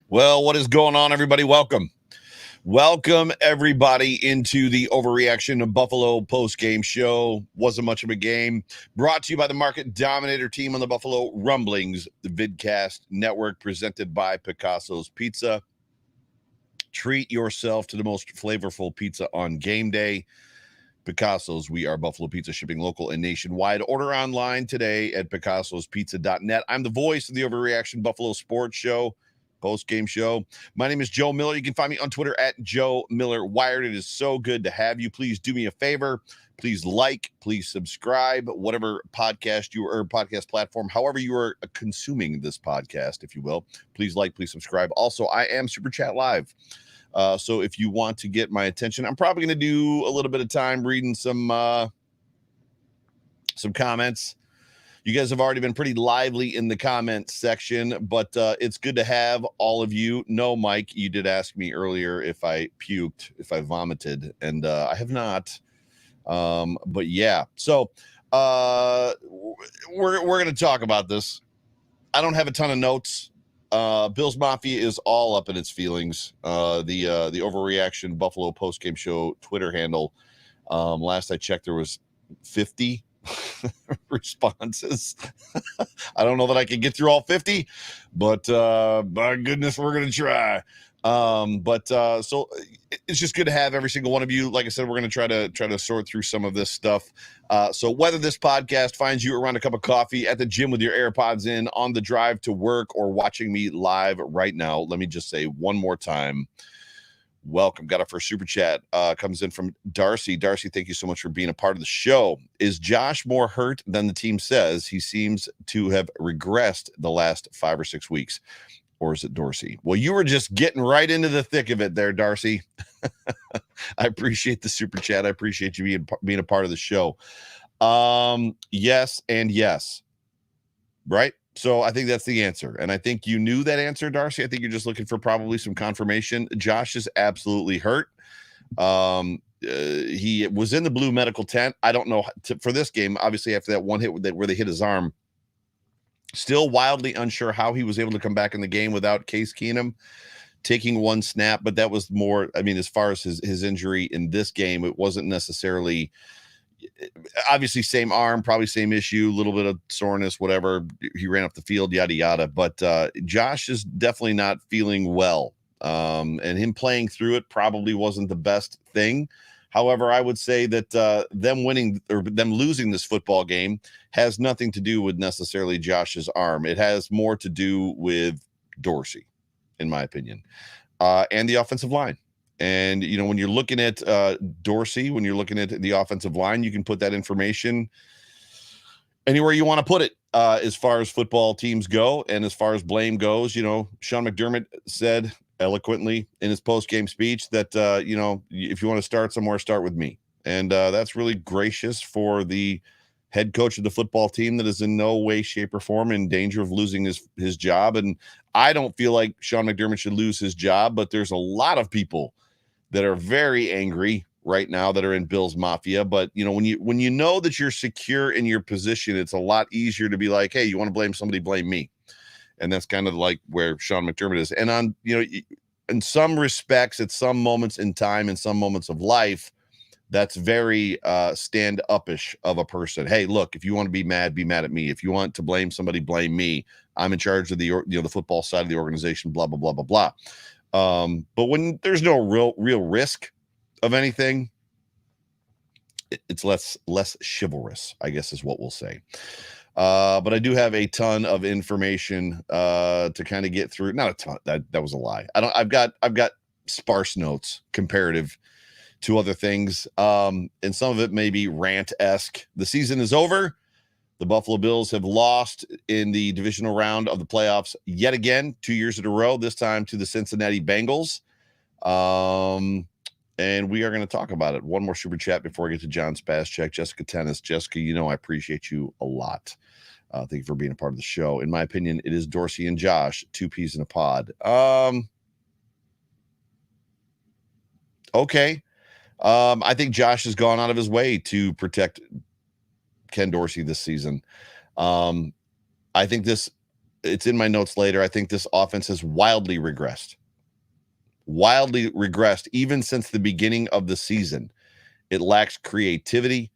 Well, what is going on, everybody? Welcome. Welcome, everybody, into the Overreaction Buffalo Postgame Show. Wasn't much of a game. Brought to you by the Market Dominator team on the Buffalo Rumblings, the Vidcast Network, presented by Picasso's Pizza. Treat yourself to the most flavorful pizza on game day. Picasso's, we are Buffalo Pizza, shipping local and nationwide. Order online today at picassospizza.net. I'm the voice of the Overreaction Buffalo Sports Show, post-game show. My name is Joe Miller. You can find me on Twitter at Joe Miller Wired. It is so good to have you. Please do me a favor. Please like, please subscribe, whatever podcast you or podcast platform, however you are consuming this podcast, if you will. Please like, please subscribe. Also, I am Super Chat Live. So if you want to get my attention, I'm probably going to do a little bit of time reading some comments. You guys have already been pretty lively in the comment section, but it's good to have all of you. No, Mike, you did ask me earlier if I puked, if I vomited, and I have not. But yeah, so we're going to talk about this. I don't have a ton of notes. Bills Mafia is all up in its feelings. The Overreaction Buffalo Postgame Show Twitter handle. Last I checked, there was 50 responses. I don't know that I can get through all 50, but by goodness, we're gonna try. So it's just good to have every single one of you. Like I said, we're going to try to sort through some of this stuff. So whether this podcast finds you around a cup of coffee, at the gym with your AirPods in, on the drive to work, or watching me live right now, let me just say one more time, welcome. Got our first super chat. Comes in from Dorsey. Dorsey, thank you so much for being a part of the show. Is Josh more hurt than the team says? He seems to have regressed the last 5 or 6 weeks. Or is it Dorsey? Well, you were just getting right into the thick of it there, Darcy. I appreciate the super chat. I appreciate you being a part of the show. Yes and yes. Right? So I think that's the answer. And I think you knew that answer, Darcy. I think you're just looking for probably some confirmation. Josh is absolutely hurt. He was in the blue medical tent. I don't know for this game, obviously after that one hit where they hit his arm. Still wildly unsure how he was able to come back in the game without Case Keenum taking one snap, but that was more, I mean, as far as his injury in this game, it wasn't necessarily, obviously same arm, probably same issue, a little bit of soreness, whatever. He ran up the field, yada, yada. But Josh is definitely not feeling well. And him playing through it probably wasn't the best thing. However, I would say that them winning or them losing this football game has nothing to do with necessarily Josh's arm. It has more to do with Dorsey, in my opinion, and the offensive line. And, you know, when you're looking at Dorsey, when you're looking at the offensive line, you can put that information anywhere you want to put it as far as football teams go. And as far as blame goes, you know, Sean McDermott said eloquently in his post-game speech that, you know, if you want to start somewhere, start with me. And that's really gracious for the head coach of the football team that is in no way, shape, or form in danger of losing his job. And I don't feel like Sean McDermott should lose his job, but there's a lot of people that are very angry right now that are in Bills Mafia. But, you know, when you know that you're secure in your position, it's a lot easier to be like, hey, you want to blame somebody, blame me. And that's kind of like where Sean McDermott is. And on, you know, in some respects, at some moments in time, in some moments of life, that's very stand-up-ish of a person. Hey, look, if you want to be mad at me. If you want to blame somebody, blame me. I'm in charge of the football side of the organization, blah, blah, blah, blah, blah. But when there's no real risk of anything, it's less chivalrous, I guess is what we'll say. But I do have a ton of information to kind of get through. Not a ton. That was a lie. I've got sparse notes comparative to other things. And some of it may be rant-esque. The season is over. The Buffalo Bills have lost in the divisional round of the playoffs yet again, 2 years in a row, this time to the Cincinnati Bengals. And we are going to talk about it. One more super chat before I get to John Spascheck. Jessica Tennis. Jessica, you know I appreciate you a lot. Thank you for being a part of the show. In my opinion, it is Dorsey and Josh, 2 peas in a pod. Okay. I think Josh has gone out of his way to protect Ken Dorsey this season. I think this it's in my notes later. I think this offense has wildly regressed even since the beginning of the season. It lacks creativity.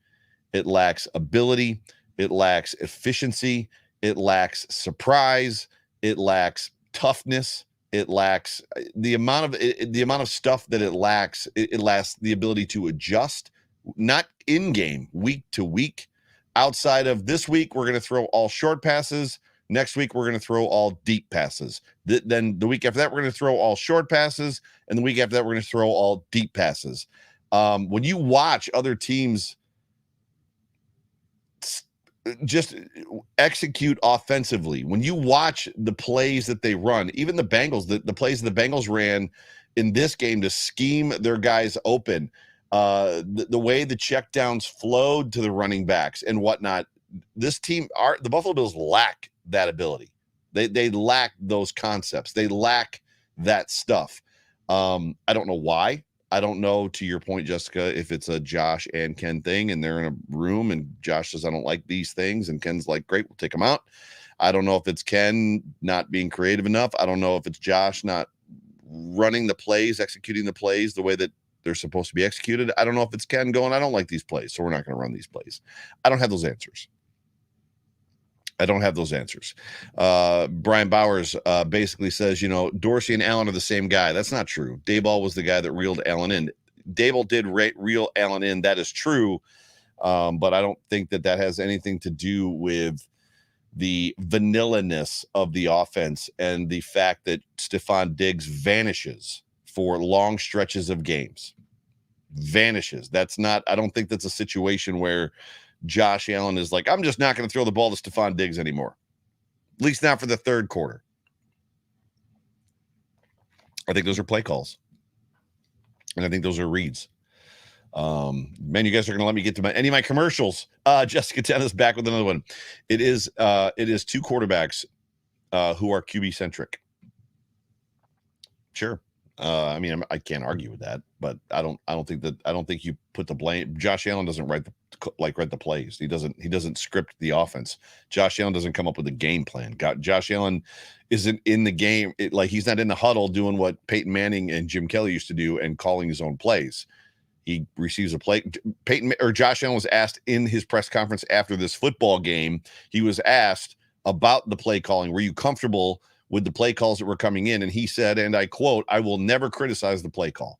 It lacks ability. It lacks efficiency. It lacks surprise. It lacks toughness. It lacks the amount of stuff that it lacks. It lacks the ability to adjust, not in game, week to week. Outside of this week, we're going to throw all short passes. Next week, we're going to throw all deep passes. Then the week after that, we're going to throw all short passes. And the week after that, we're going to throw all deep passes. When you watch other teams just execute offensively, when you watch the plays that they run, even the Bengals, the plays the Bengals ran in this game to scheme their guys open, the way the checkdowns flowed to the running backs and whatnot, this team, the Buffalo Bills lack that ability. They lack those concepts. They lack that stuff. I don't know why. I don't know, to your point, Jessica, if it's a Josh and Ken thing and they're in a room and Josh says, I don't like these things. And Ken's like, great, we'll take them out. I don't know if it's Ken not being creative enough. I don't know if it's Josh not running the plays, executing the plays the way that they're supposed to be executed. I don't know if it's Ken going, I don't like these plays, so we're not going to run these plays. I don't have those answers. Brian Bowers basically says, Dorsey and Allen are the same guy. That's not true. Daboll was the guy that reeled Allen in. Daboll did reel Allen in. That is true. But I don't think that has anything to do with the vanilla-ness of the offense and the fact that Stefon Diggs vanishes for long stretches of games. Vanishes. I don't think that's a situation where Josh Allen is like, I'm just not going to throw the ball to Stefon Diggs anymore. At least not for the third quarter. I think those are play calls. And I think those are reads. Man, you guys are going to let me get to any of my commercials. Jessica Tennis back with another one. It is two quarterbacks who are QB centric. Sure. I can't argue with that, but I don't think you put the blame. Josh Allen doesn't write the plays. He doesn't script the offense. Josh Allen doesn't come up with a game plan. Josh Allen isn't in the game. He's not in the huddle doing what Peyton Manning and Jim Kelly used to do and calling his own plays. He receives a play. Josh Allen was asked in his press conference after this football game. He was asked about the play calling. Were you comfortable with the play calls that were coming in? And he said, and I quote, I will never criticize the play call.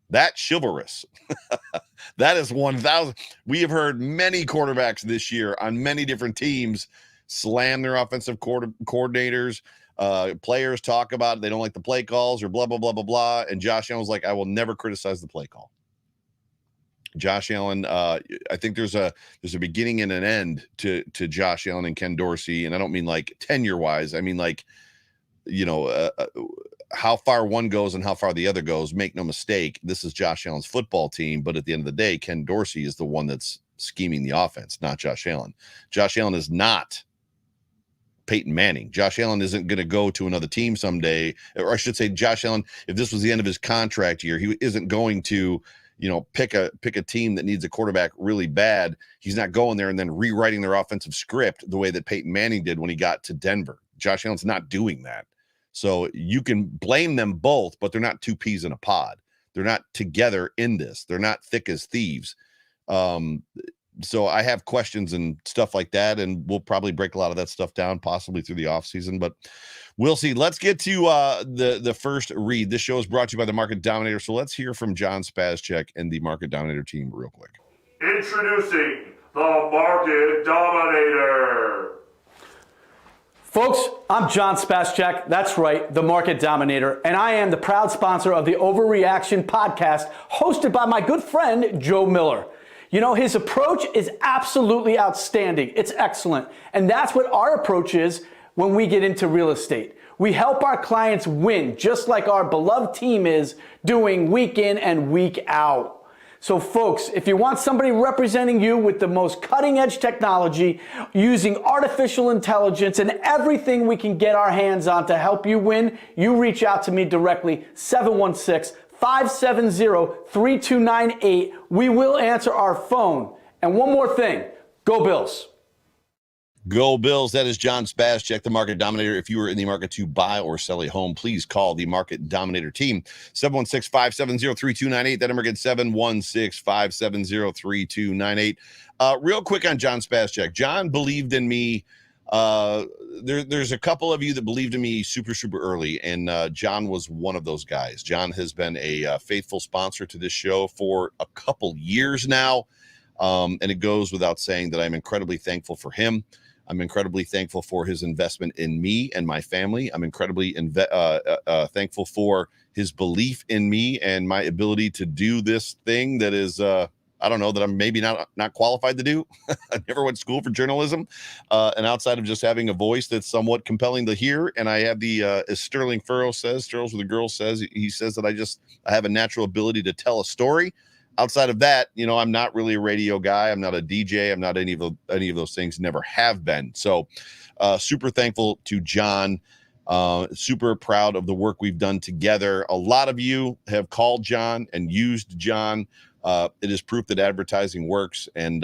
That's chivalrous. That is 1,000. We have heard many quarterbacks this year on many different teams slam their offensive coordinators. Players talk about it. They don't like the play calls or blah, blah, blah, blah, blah. And Josh Allen was like, I will never criticize the play call. Josh Allen, I think there's a beginning and an end to Josh Allen and Ken Dorsey. And I don't mean like tenure wise. I mean, how far one goes and how far the other goes. Make no mistake, this is Josh Allen's football team. But at the end of the day, Ken Dorsey is the one that's scheming the offense, not Josh Allen. Josh Allen is not Peyton Manning. Josh Allen isn't going to go to another team someday. Or I should say, Josh Allen, if this was the end of his contract year, he isn't going to pick a team that needs a quarterback really bad. He's not going there and then rewriting their offensive script the way that Peyton Manning did when he got to Denver. Josh Allen's not doing that. So you can blame them both, but they're not two peas in a pod. They're not together in this. They're not thick as thieves. So I have questions and stuff like that, and we'll probably break a lot of that stuff down possibly through the offseason, but we'll see. Let's get to the first read. This show is brought to you by the Market Dominator, so let's hear from John Spazchek and the Market Dominator team real quick. Introducing the Market Dominator. Folks, I'm John Spazchek. That's right, the Market Dominator, and I am the proud sponsor of the Overreaction podcast hosted by my good friend, Joe Miller. His approach is absolutely outstanding. It's excellent. And that's what our approach is when we get into real estate. We help our clients win, just like our beloved team is doing week in and week out. So folks, if you want somebody representing you with the most cutting edge technology, using artificial intelligence and everything we can get our hands on to help you win, you reach out to me directly, 716-570-3298. We will answer our phone. And one more thing, go Bills. Go Bills. That is John Spaz. Check the Market Dominator. If you are in the market to buy or sell a home, please call the Market Dominator team. 716-570-3298. That number again, 716-570-3298. Real quick on John Spaz. Check. John believed in me. There's a couple of you that believed in me super early, and John was one of those guys. John has been a faithful sponsor to this show for a couple years now, and it goes without saying that I'm incredibly thankful for him. I'm incredibly thankful for his investment in me and my family. I'm incredibly thankful for his belief in me and my ability to do this thing that is, I don't know, that I'm maybe not qualified to do. I never went to school for journalism. And outside of just having a voice that's somewhat compelling to hear, and I have the, as Sterling Furrow says, Sterls with the Girls says, he says that I have a natural ability to tell a story. Outside of that, I'm not really a radio guy. I'm not a DJ. I'm not any of those things. Never have been. So, super thankful to John. Super proud of the work we've done together. A lot of you have called John and used John. It is proof that advertising works. And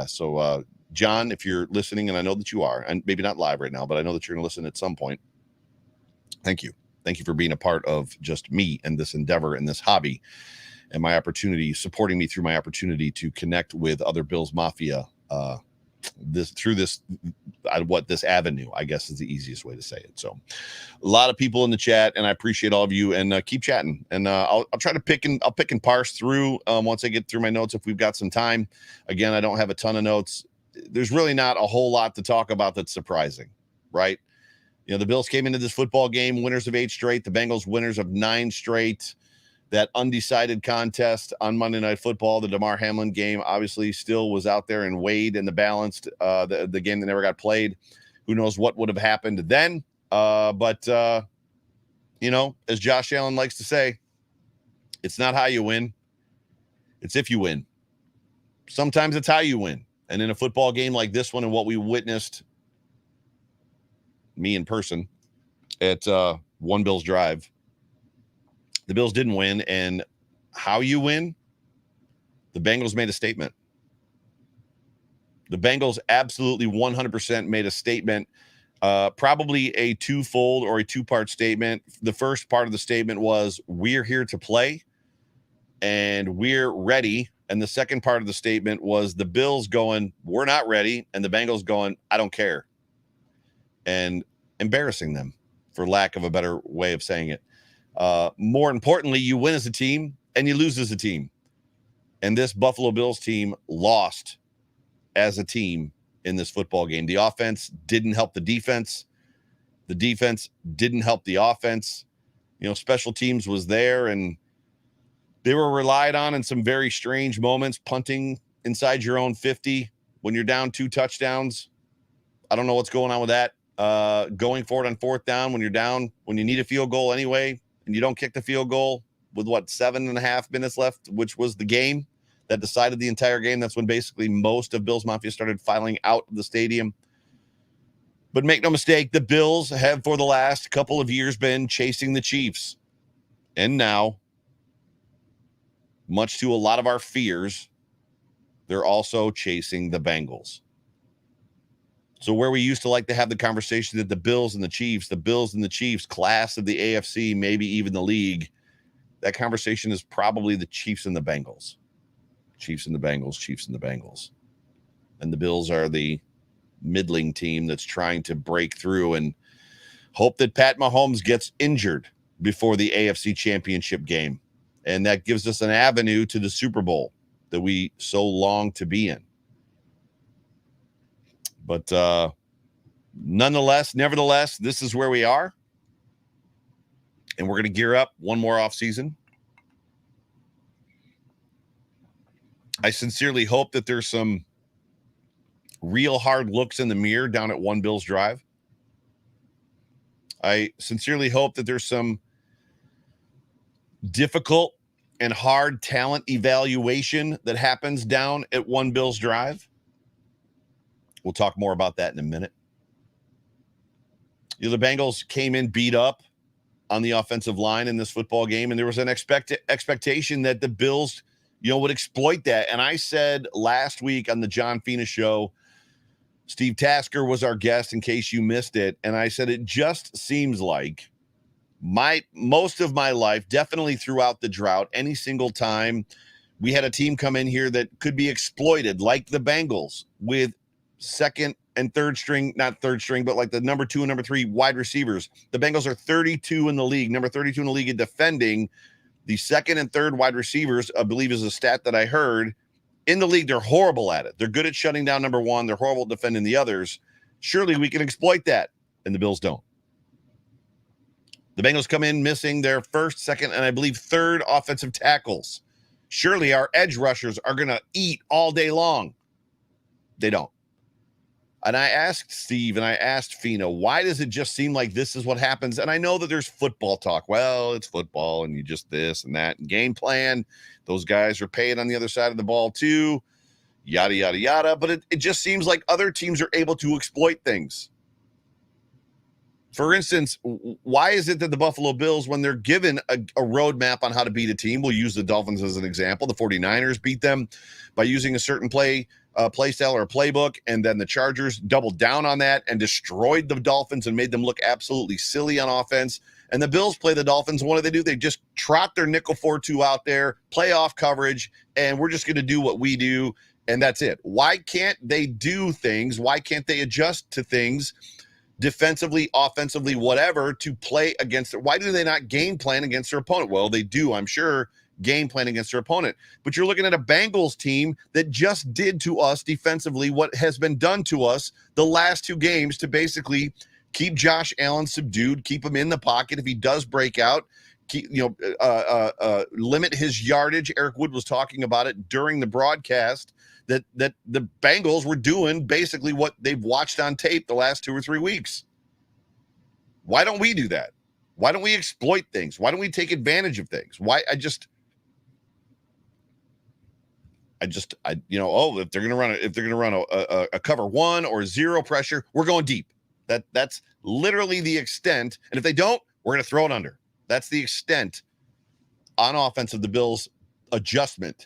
so John, if you're listening, and I know that you are, and maybe not live right now, but I know that you're going to listen at some point. Thank you. Thank you for being a part of just me and this endeavor and this hobby. And my opportunity, supporting me through my opportunity to connect with other Bills Mafia, this avenue, I guess, is the easiest way to say it. So, a lot of people in the chat, and I appreciate all of you. And keep chatting. And I'll try to pick and parse through once I get through my notes if we've got some time. Again, I don't have a ton of notes. There's really not a whole lot to talk about that's surprising, right? The Bills came into this football game winners of 8 straight. The Bengals winners of 9 straight. That undecided contest on Monday Night Football, the Damar Hamlin game, obviously still was out there and weighed in the balance. The game that never got played. Who knows what would have happened then? But as Josh Allen likes to say, it's not how you win. It's if you win. Sometimes it's how you win. And in a football game like this one and what we witnessed, me in person, at One Bills Drive, the Bills didn't win, and how you win, the Bengals made a statement. The Bengals absolutely 100% made a statement, probably a twofold or a two-part statement. The first part of the statement was, we're here to play, and we're ready. And the second part of the statement was the Bills going, we're not ready, and the Bengals going, I don't care, and embarrassing them, for lack of a better way of saying it. More importantly, you win as a team and you lose as a team. And this Buffalo Bills team lost as a team in this football game. The offense didn't help the defense. The defense didn't help the offense. Special teams was there, and they were relied on in some very strange moments, punting inside your own 50 when you're down 2 touchdowns. I don't know what's going on with that. Going for it on 4th down when you're down, when you need a field goal anyway, and you don't kick the field goal with 7.5 minutes left, which was the game that decided the entire game. That's when basically most of Bills Mafia started filing out of the stadium. But make no mistake, the Bills have for the last couple of years been chasing the Chiefs. And now, much to a lot of our fears, they're also chasing the Bengals. So where we used to like to have the conversation that the Bills and the Chiefs, class of the AFC, maybe even the league, that conversation is probably the Chiefs and the Bengals. Chiefs and the Bengals. And the Bills are the middling team that's trying to break through and hope that Pat Mahomes gets injured before the AFC Championship game. And that gives us an avenue to the Super Bowl that we so long to be in. But nevertheless, this is where we are. And we're going to gear up one more offseason. I sincerely hope that there's some real hard looks in the mirror down at One Bills Drive. I sincerely hope that there's some difficult and hard talent evaluation that happens down at One Bills Drive. We'll talk more about that in a minute. The Bengals came in beat up on the offensive line in this football game, and there was an expectation that the Bills, would exploit that. And I said last week on the John Fina show, Steve Tasker was our guest in case you missed it. And I said, it just seems like most of my life, definitely throughout the drought, any single time we had a team come in here that could be exploited, like the Bengals, with second and third string, not third string, but like the number 2 and number 3 wide receivers. The Bengals are 32 in the league, number 32 in the league in defending. The second and third wide receivers, I believe, is a stat that I heard. In the league, they're horrible at it. They're good at shutting down number 1. They're horrible at defending the others. Surely we can exploit that, and the Bills don't. The Bengals come in missing their first, second, and I believe third offensive tackles. Surely our edge rushers are going to eat all day long. They don't. And I asked Steve and I asked Fina, why does it just seem like this is what happens? And I know that there's football talk. Well, it's football and you just this and that. And game plan, those guys are paid on the other side of the ball too, yada, yada, yada. But it just seems like other teams are able to exploit things. For instance, why is it that the Buffalo Bills, when they're given a roadmap on how to beat a team, we'll use the Dolphins as an example. The 49ers beat them by using a certain play style or a playbook, and then the Chargers doubled down on that and destroyed the Dolphins and made them look absolutely silly on offense. And the Bills play the Dolphins. What do? They just trot their nickel 4-2 out there, play off coverage, and we're just going to do what we do, and that's it. Why can't they do things? Why can't they adjust to things defensively, offensively, whatever, to play against it? Why do they not game plan against their opponent? Well, they do, I'm sure, game plan against their opponent. But you're looking at a Bengals team that just did to us defensively what has been done to us the last 2 games to basically keep Josh Allen subdued, keep him in the pocket. If he does break out, limit his yardage. Eric Wood was talking about it during the broadcast, that the Bengals were doing basically what they've watched on tape the last 2 or 3 weeks. Why don't we do that? Why don't we exploit things? Why don't we take advantage of things? If they're going to run a cover 1 or 0 pressure, we're going deep. That's literally the extent. And if they don't, we're going to throw it under. That's the extent on offense of the Bills' adjustment.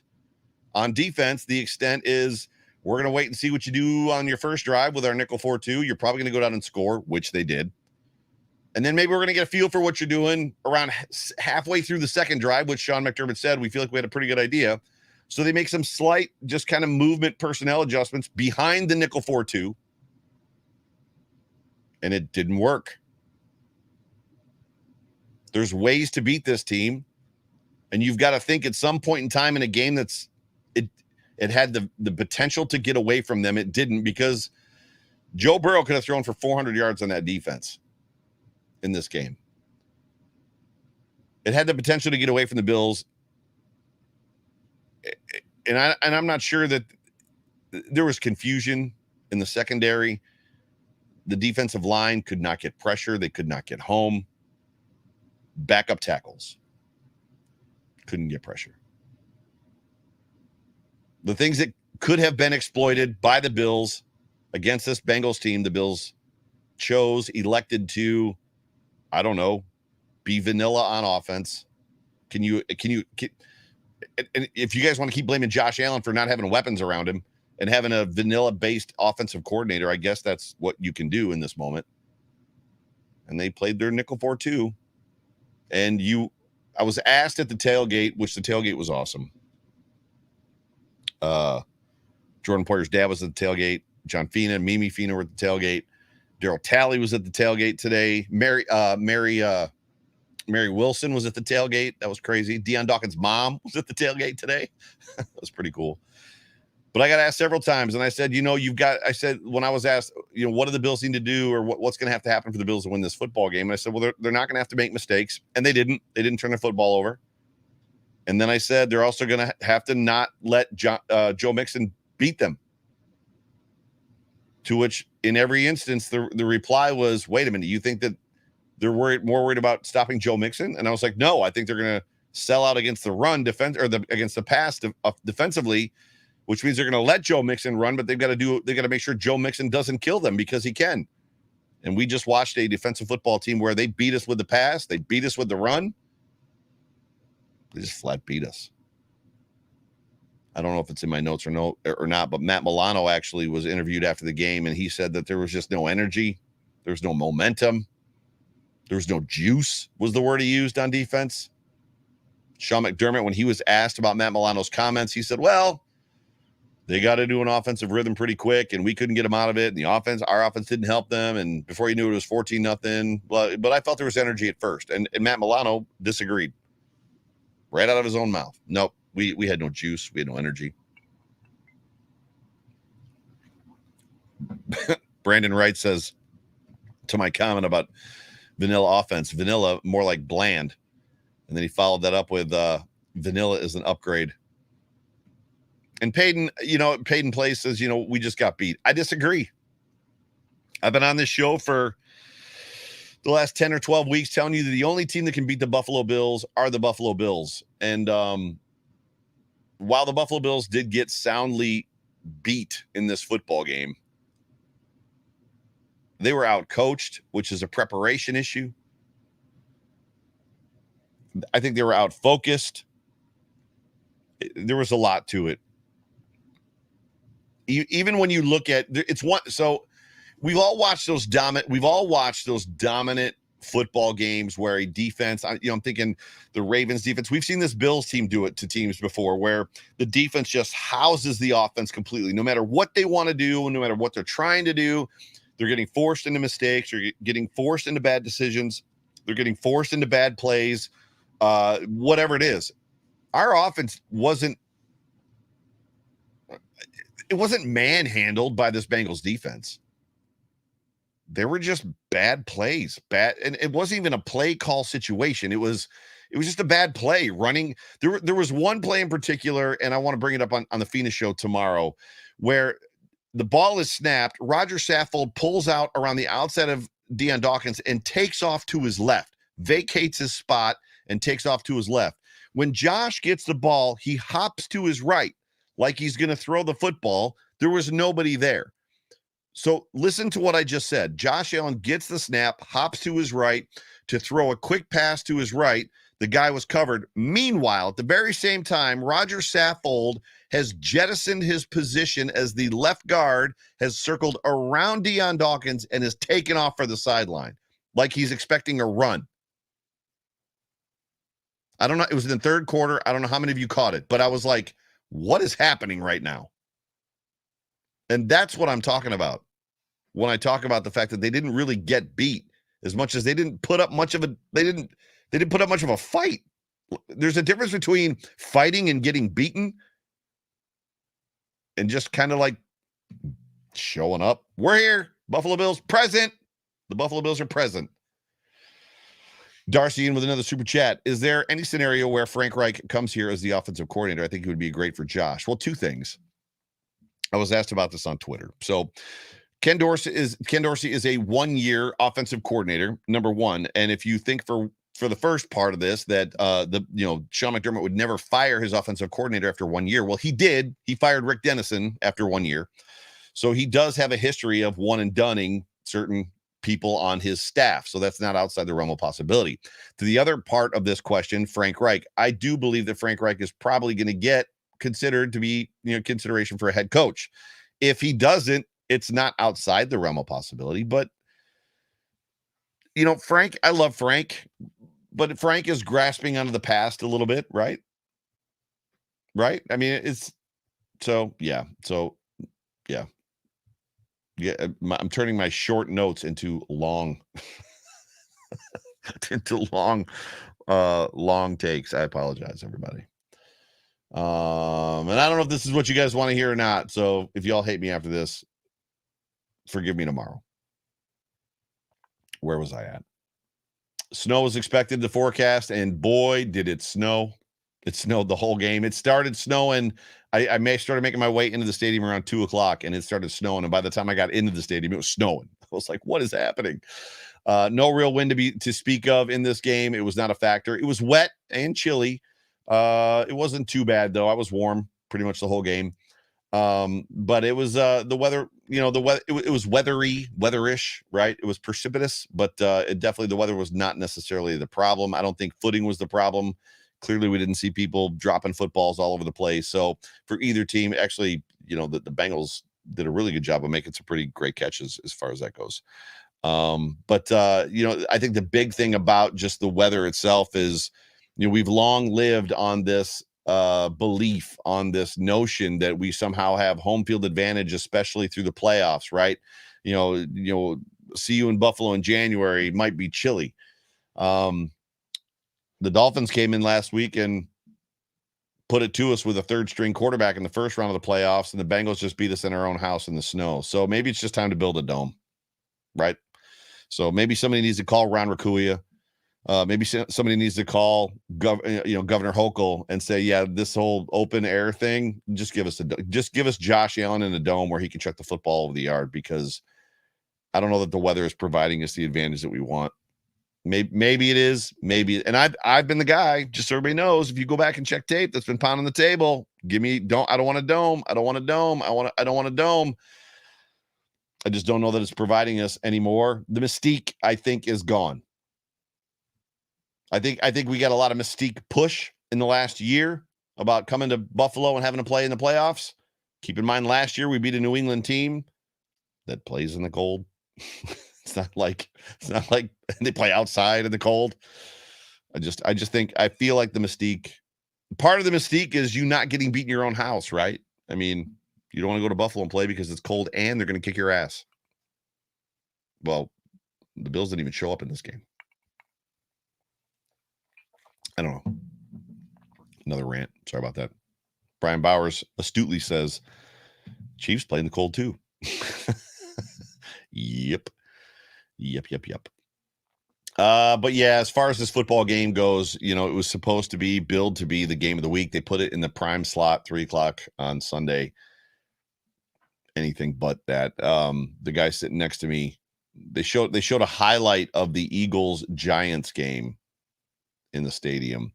On defense, the extent is we're going to wait and see what you do on your first drive with our nickel 4-2. You're probably going to go down and score, which they did. And then maybe we're going to get a feel for what you're doing around halfway through the second drive, which Sean McDermott said we feel like we had a pretty good idea. So they make some slight, just kind of movement personnel adjustments behind the nickel 4-2. And it didn't work. There's ways to beat this team. And you've got to think at some point in time in a game it had the potential to get away from them. It didn't, because Joe Burrow could have thrown for 400 yards on that defense in this game. It had the potential to get away from the Bills. And I'm not sure that there was confusion in the secondary. The defensive line could not get pressure. They could not get home. Backup tackles couldn't get pressure. The things that could have been exploited by the Bills against this Bengals team, the Bills elected to, I don't know, be vanilla on offense. Can you and if you guys want to keep blaming Josh Allen for not having weapons around him and having a vanilla-based offensive coordinator, I guess that's what you can do in this moment. And they played their nickel 4-2. And I was asked at the tailgate, which the tailgate was awesome. Jordan Poyer's dad was at the tailgate. John Fina and Mimi Fina were at the tailgate. Daryl Talley was at the tailgate today. Mary Wilson was at the tailgate. That was crazy. Deion Dawkins' mom was at the tailgate today. That was pretty cool. But I got asked several times, and I said, when I was asked, what do the Bills need to do, or what's going to have to happen for the Bills to win this football game? And I said, well, they're not going to have to make mistakes. And they didn't. They didn't turn the football over. And then I said, they're also going to have to not let Joe Mixon beat them. To which, in every instance, the reply was, wait a minute, you think that they're more worried about stopping Joe Mixon? And I was like, no, I think they're going to sell out against the run defense, or against the pass defensively, which means they're going to let Joe Mixon run, but they've got to make sure Joe Mixon doesn't kill them, because he can. And we just watched a defensive football team where they beat us with the pass, they beat us with the run. They just flat beat us. I don't know if it's in my notes or not, but Matt Milano actually was interviewed after the game, and he said that there was just no energy. There's no momentum. There's no juice, was the word he used on defense. Sean McDermott, when he was asked about Matt Milano's comments, he said, well, they got to do an offensive rhythm pretty quick, and we couldn't get them out of it. And our offense didn't help them. And before you knew it was 14-0. But I felt there was energy at first. And Matt Milano disagreed right out of his own mouth. Nope, we had no juice. We had no energy. Brandon Wright says, to my comment about vanilla offense, vanilla more like bland. And then he followed that up with vanilla is an upgrade. And Peyton Place says, we just got beat. I disagree. I've been on this show for the last 10 or 12 weeks telling you that the only team that can beat the Buffalo Bills are the Buffalo Bills. And while the Buffalo Bills did get soundly beat in this football game, they were out-coached, which is a preparation issue. I think they were out-focused. There was a lot to it. Even when you look at it's one, so we've all watched those dominant football games where a defense, I'm thinking the Ravens defense. We've seen this Bills team do it to teams before, where the defense just houses the offense completely. No matter what they want to do, and no matter what they're trying to do, they're getting forced into mistakes. They're getting forced into bad decisions. They're getting forced into bad plays. Whatever it is, our offense wasn't manhandled by this Bengals defense. There were just bad plays, and it wasn't even a play call situation. It was just a bad play running. There was one play in particular, and I want to bring it up on the Phoenix show tomorrow, where the ball is snapped. Roger Saffold pulls out around the outside of Deion Dawkins and takes off to his left, vacates his spot and takes off to his left. When Josh gets the ball, he hops to his right like he's going to throw the football. There was nobody there. So listen to what I just said. Josh Allen gets the snap, hops to his right to throw a quick pass to his right. The guy was covered. Meanwhile, at the very same time, Roger Saffold has jettisoned his position as the left guard, has circled around Deion Dawkins, and has taken off for the sideline like he's expecting a run. I don't know. It was in the third quarter. I don't know how many of you caught it, but I was like, what is happening right now? And that's what I'm talking about when I talk about the fact that they didn't really get beat as much as they didn't put up much of a fight. There's a difference between fighting and getting beaten and just kind of like showing up. We're here. Buffalo Bills present. The Buffalo Bills are present. Darcy in with another super chat. Is there any scenario where Frank Reich comes here as the offensive coordinator? I think it would be great for Josh. Well, two things. I was asked about this on Twitter. So Ken Dorsey is a 1-year offensive coordinator, number one. And if you think for the first part of this that Sean McDermott would never fire his offensive coordinator after 1 year, well, he did. He fired Rick Dennison after 1 year. So he does have a history of one and doneing certain people on his staff. So that's not outside the realm of possibility. To the other part of this question, Frank Reich, I do believe that Frank Reich is probably going to get considered to be, consideration for a head coach. If he doesn't, it's not outside the realm of possibility. But, Frank, I love Frank, but Frank is grasping onto the past a little bit, right? Right? I mean, yeah. I'm turning my short notes into long long takes. I apologize, everybody. And I don't know if this is what you guys want to hear or not. So if y'all hate me after this, forgive me tomorrow. Where was I at? Snow was expected to forecast, and boy, did it snow. It snowed the whole game. It started snowing. I started making my way into the stadium around 2:00, and it started snowing. And by the time I got into the stadium, it was snowing. I was like, what is happening? No real wind to speak of in this game. It was not a factor. It was wet and chilly. It wasn't too bad, though. I was warm pretty much the whole game. But it was the weather, the weather, it was weatherish, right? It was precipitous, but the weather was not necessarily the problem. I don't think footing was the problem. Clearly, we didn't see people dropping footballs all over the place. So for either team, actually, the Bengals did a really good job of making some pretty great catches as far as that goes. But I think the big thing about just the weather itself is, we've long lived on this belief, on this notion that we somehow have home field advantage, especially through the playoffs, right? See you in Buffalo in January might be chilly. The Dolphins came in last week and put it to us with a third string quarterback in the first round of the playoffs, and the Bengals just beat us in our own house in the snow. So maybe it's just time to build a dome, right? So maybe somebody needs to call Ron Raccuia. Maybe somebody needs to call Governor Hochul and say, yeah, this whole open air thing, just give us Josh Allen in a dome where he can chuck the football over the yard, because I don't know that the weather is providing us the advantage that we want. Maybe it is, and I've been the guy, just so everybody knows, if you go back and check tape, that's been pounding the table. I don't want a dome. I don't want a dome. I don't want a dome. I just don't know that it's providing us anymore. The mystique, I think, is gone. I think we got a lot of mystique push in the last year about coming to Buffalo and having to play in the playoffs. Keep in mind, last year we beat a New England team that plays in the cold. It's not like they play outside in the cold. I feel like the mystique, part of the mystique is you not getting beat in your own house, right? I mean, you don't want to go to Buffalo and play because it's cold and they're going to kick your ass. Well, the Bills didn't even show up in this game. I don't know. Another rant. Sorry about that. Brian Bowers astutely says, Chiefs play in the cold too. Yep. But yeah, as far as this football game goes, it was supposed to be billed to be the game of the week. They put it in the prime slot, 3:00 on Sunday. Anything but that. The guy sitting next to me, they showed a highlight of the Eagles Giants game in the stadium.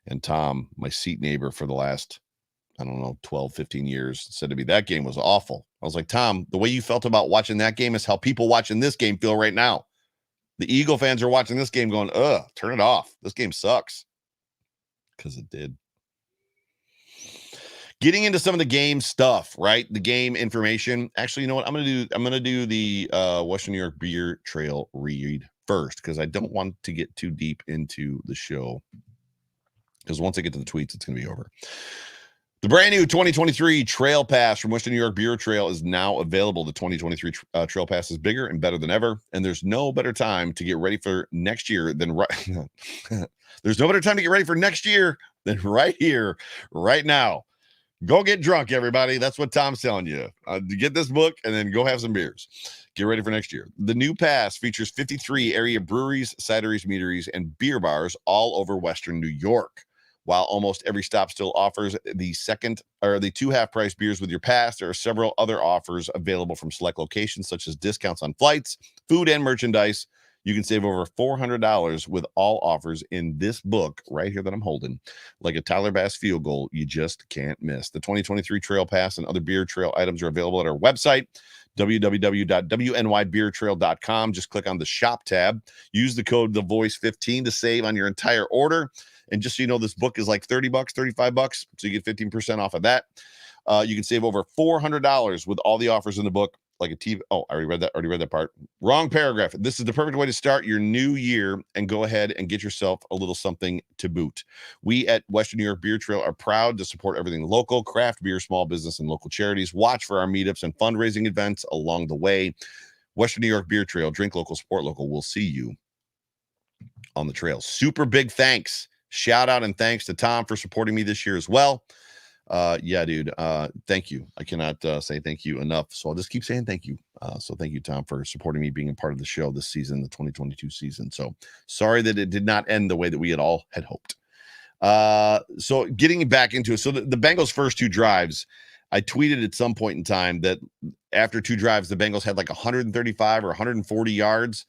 And Tom, my seat neighbor for the last, 12, 15 years, said to me, that game was awful. I was like, Tom, the way you felt about watching that game is how people watching this game feel right now. The Eagle fans are watching this game going, turn it off. This game sucks. Because it did. Getting into some of the game stuff, right? The game information. Actually, you know what? I'm gonna do the Western New York Beer Trail read first, because I don't want to get too deep into the show. Because once I get to the tweets, it's gonna be over. The brand new 2023 Trail Pass from Western New York Beer Trail is now available. The 2023 Trail Pass is bigger and better than ever, and there's no better time to get ready for next year than There's no better time to get ready for next year than right here, right now. Go get drunk, everybody. That's what Tom's telling you. Get this book and then go have some beers. Get ready for next year. The new pass features 53 area breweries, cideries, meaderies, and beer bars all over Western New York. While almost every stop still offers the 2 half-price beers with your pass, there are several other offers available from select locations, such as discounts on flights, food, and merchandise. You can save over $400 with all offers in this book right here that I'm holding. Like a Tyler Bass field goal, you just can't miss. The 2023 Trail Pass and other beer trail items are available at our website, www.wnybeertrail.com. Just click on the shop tab. Use the code TheVoice15 to save on your entire order. And just so you know, this book is like $30, $35, so you get 15% off of that. You can save over $400 with all the offers in the book, like a TV. Oh, I already read that part. Wrong paragraph. This is the perfect way to start your new year and go ahead and get yourself a little something to boot. We at Western New York Beer Trail are proud to support everything local, craft beer, small business, and local charities. Watch for our meetups and fundraising events along the way. Western New York Beer Trail, drink local, support local. We'll see you on the trail. Super big thanks. Shout out and thanks to Tom for supporting me this year as well. Yeah, dude. Thank you. I cannot say thank you enough. So I'll just keep saying thank you. So thank you, Tom, for supporting me, being a part of the show this season, the 2022 season. So sorry that it did not end the way that we had all had hoped. So getting back into it. So the Bengals' first 2 drives, I tweeted at some point in time that after 2 drives, the Bengals had like 135 or 140 yards,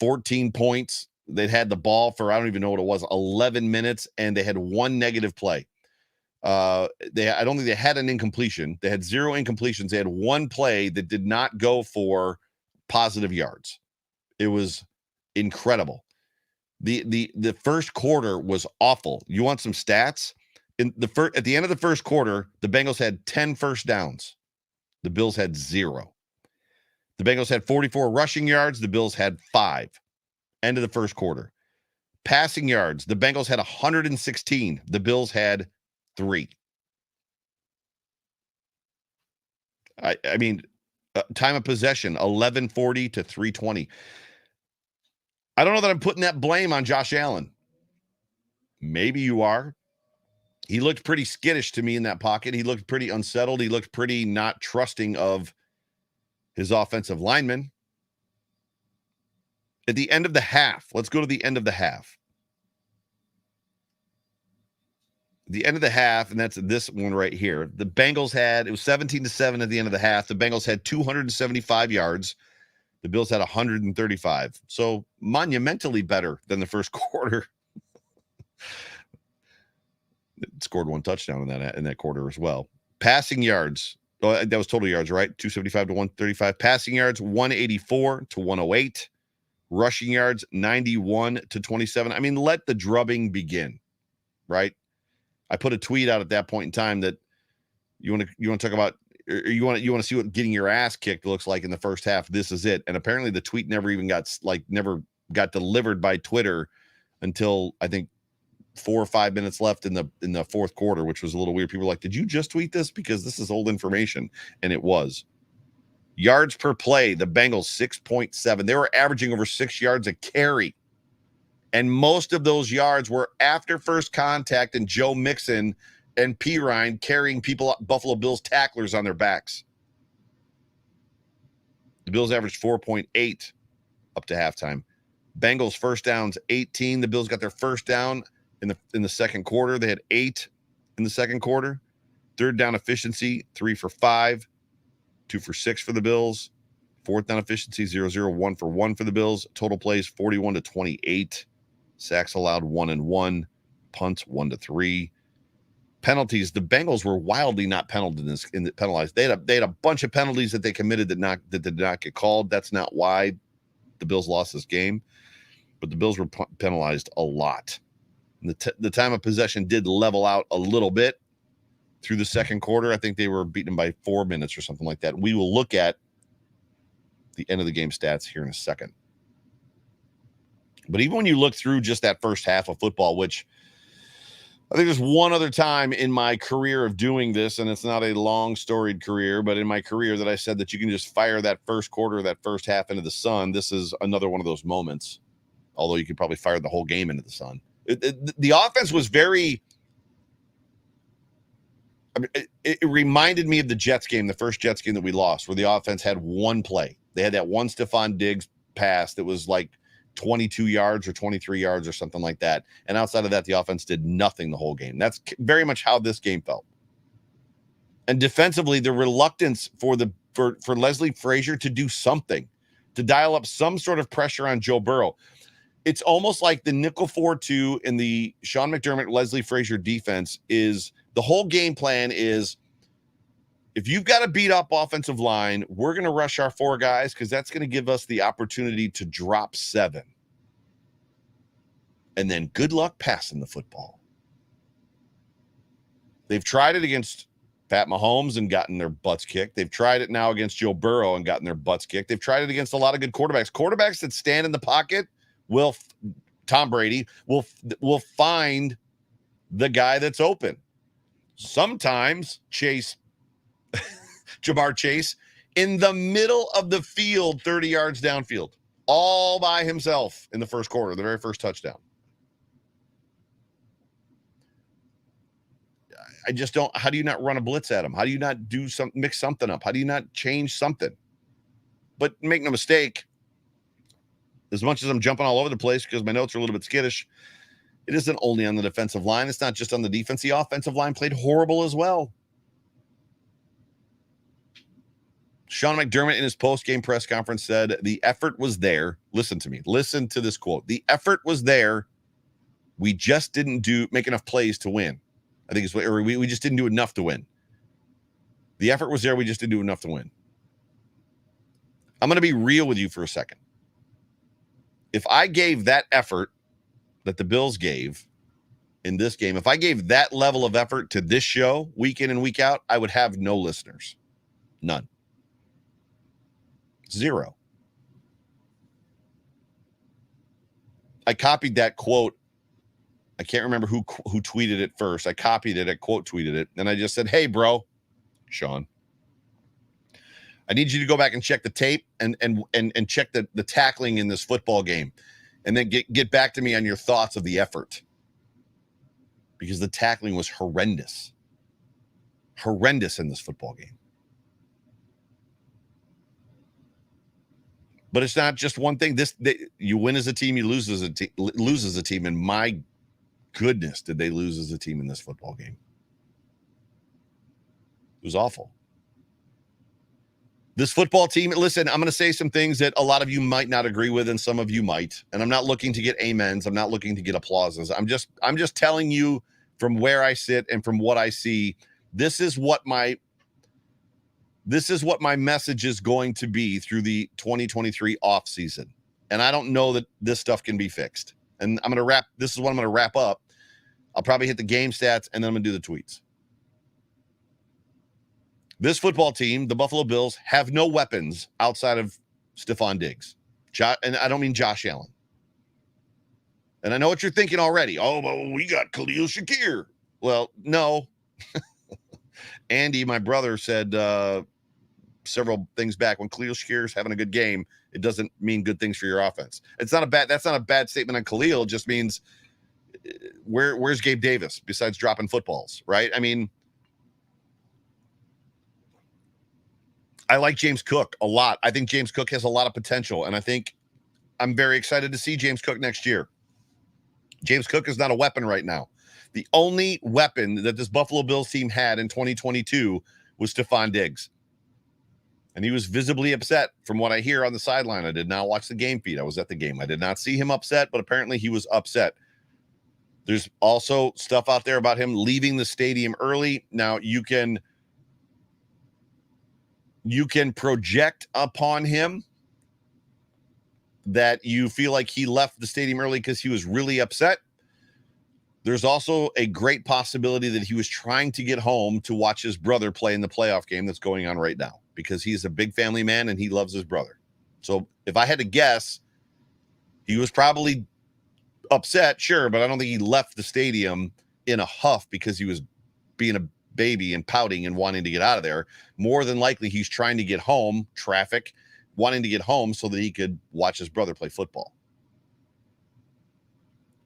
14 points. They'd had the ball for, I don't even know what it was, 11 minutes, and they had 1 negative play. I don't think they had an incompletion. They had 0 incompletions. They had 1 play that did not go for positive yards. It was incredible. The first quarter was awful. You want some stats? At the end of the first quarter, the Bengals had 10 first downs. The Bills had 0. The Bengals had 44 rushing yards. The Bills had 5. End of the first quarter. Passing yards, the Bengals had 116. The Bills had 3. I mean, time of possession, 11:40 to 3:20. I don't know that I'm putting that blame on Josh Allen. Maybe you are. He looked pretty skittish to me in that pocket. He looked pretty unsettled. He looked pretty not trusting of his offensive linemen. At the end of the half, let's go to the end of the half. The end of the half, and that's this one right here. The Bengals it was 17-7 at the end of the half. The Bengals had 275 yards. The Bills had 135. So monumentally better than the first quarter. It scored 1 touchdown in that quarter as well. Passing yards. Oh, that was total yards, right? 275 to 135. Passing yards, 184 to 108. Rushing yards, 91 to 27. I mean, let the drubbing begin, right? I put a tweet out at that point in time that you want to talk about, or you want to see what getting your ass kicked looks like in the first half. This is it. And apparently the tweet never got delivered by Twitter until I think 4 or 5 minutes left in the fourth quarter, which was a little weird. People were like, "Did you just tweet this? Because this is old information," and it was. Yards per play, the Bengals 6.7. They were averaging over 6 yards a carry. And most of those yards were after first contact and Joe Mixon and Pirine carrying Buffalo Bills tacklers on their backs. The Bills averaged 4.8 up to halftime. Bengals first downs 18. The Bills got their first down in the second quarter. They had 8 in the second quarter. Third down efficiency, 3 for 5, 2 for 6 for the Bills. Fourth down efficiency, 0-0, 1 for 1 for the Bills. Total plays 41 to 28. Sacks allowed 1 and 1. Punts 1 to 3. Penalties. The Bengals were wildly not penalized. They had a bunch of penalties that they committed that did not get called. That's not why the Bills lost this game, but the Bills were penalized a lot. And the time of possession did level out a little bit through the second quarter. I think they were beaten by 4 minutes or something like that. We will look at the end of the game stats here in a second. But even when you look through just that first half of football, which I think there's one other time in my career of doing this, and it's not a long storied career, but in my career that I said that you can just fire that first quarter, that first half into the sun. This is another one of those moments, although you could probably fire the whole game into the sun. The offense was very, I mean, it reminded me of the Jets game, the first Jets game that we lost, where the offense had one play. They had that one Stefon Diggs pass that was like 22 yards or 23 yards or something like that. And outside of that, the offense did nothing the whole game. That's very much how this game felt. And defensively, the reluctance for Leslie Frazier to do something, to dial up some sort of pressure on Joe Burrow. It's almost like the nickel 4-2 in the Sean McDermott, Leslie Frazier defense is the whole game plan is, if you've got a beat up offensive line, we're going to rush our 4 guys because that's going to give us the opportunity to drop 7. And then good luck passing the football. They've tried it against Pat Mahomes and gotten their butts kicked. They've tried it now against Joe Burrow and gotten their butts kicked. They've tried it against a lot of good quarterbacks. Quarterbacks that stand in the pocket Tom Brady will find the guy that's open. Sometimes Jamar Chase in the middle of the field, 30 yards downfield, all by himself in the first quarter, the very first touchdown. I just don't. How do you not run a blitz at him? How do you not mix something up? How do you not change something? But make no mistake, as much as I'm jumping all over the place because my notes are a little bit skittish, it isn't only on the defensive line. It's not just on the defense. The offensive line played horrible as well. Sean McDermott in his post-game press conference said the effort was there. Listen to me. Listen to this quote. The effort was there. We just didn't make enough plays to win. I think we just didn't do enough to win. The effort was there. We just didn't do enough to win. I'm going to be real with you for a second. If I gave that effort that the Bills gave in this game, if I gave that level of effort to this show week in and week out, I would have no listeners. None. Zero. I copied that quote. I can't remember who tweeted it first. I copied it. I quote tweeted it. And I just said, hey, bro, Sean, I need you to go back and check the tape and check the tackling in this football game. And then get back to me on your thoughts of the effort. Because the tackling was horrendous. Horrendous in this football game. But it's not just one thing. You win as a team, you lose as a team. And my goodness, did they lose as a team in this football game? It was awful. This football team, listen, I'm going to say some things that a lot of you might not agree with, and some of you might. And I'm not looking to get amens. I'm not looking to get applauses. I'm just telling you from where I sit and from what I see. This is what my message is going to be through the 2023 off season. And I don't know that this stuff can be fixed. And this is what I'm going to wrap up. I'll probably hit the game stats and then I'm going to do the tweets. This football team, the Buffalo Bills, have no weapons outside of Stefon Diggs. And I don't mean Josh Allen. And I know what you're thinking already. Oh, but we got Khalil Shakir. Well, no. Andy, my brother, said several things back. When Khalil Shakir is having a good game, it doesn't mean good things for your offense. That's not a bad statement on Khalil. It just means where's Gabe Davis besides dropping footballs, right? I mean, I like James Cook a lot. I think James Cook has a lot of potential, and I think I'm very excited to see James Cook next year. James Cook is not a weapon right now. The only weapon that this Buffalo Bills team had in 2022 was Stefon Diggs. And he was visibly upset from what I hear on the sideline. I did not watch the game feed. I was at the game. I did not see him upset, but apparently he was upset. There's also stuff out there about him leaving the stadium early. Now, you can project upon him that you feel like he left the stadium early because he was really upset. There's also a great possibility that he was trying to get home to watch his brother play in the playoff game that's going on right now, because he's a big family man and he loves his brother. So if I had to guess, he was probably upset, sure, but I don't think he left the stadium in a huff because he was being a baby and pouting and wanting to get out of there. More than likely, he's trying to get home, traffic, wanting to get home so that he could watch his brother play football.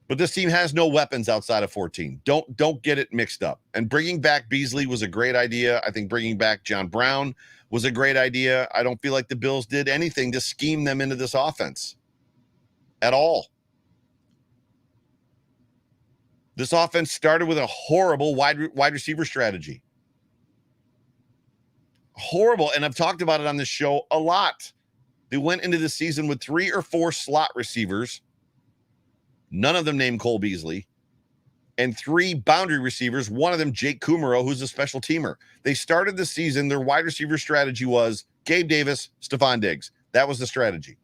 But this team has no weapons outside of 14. Don't get it mixed up. And bringing back Beasley was a great idea. I think bringing back John Brown was a great idea. I don't feel like the Bills did anything to scheme them into this offense at all. This offense started with a horrible wide receiver strategy. Horrible. And I've talked about it on this show a lot. They went into the season with 3 or 4 slot receivers. None of them named Cole Beasley. And 3 boundary receivers, one of them Jake Kumaro, who's a special teamer. They started the season, their wide receiver strategy was Gabe Davis, Stefon Diggs. That was the strategy.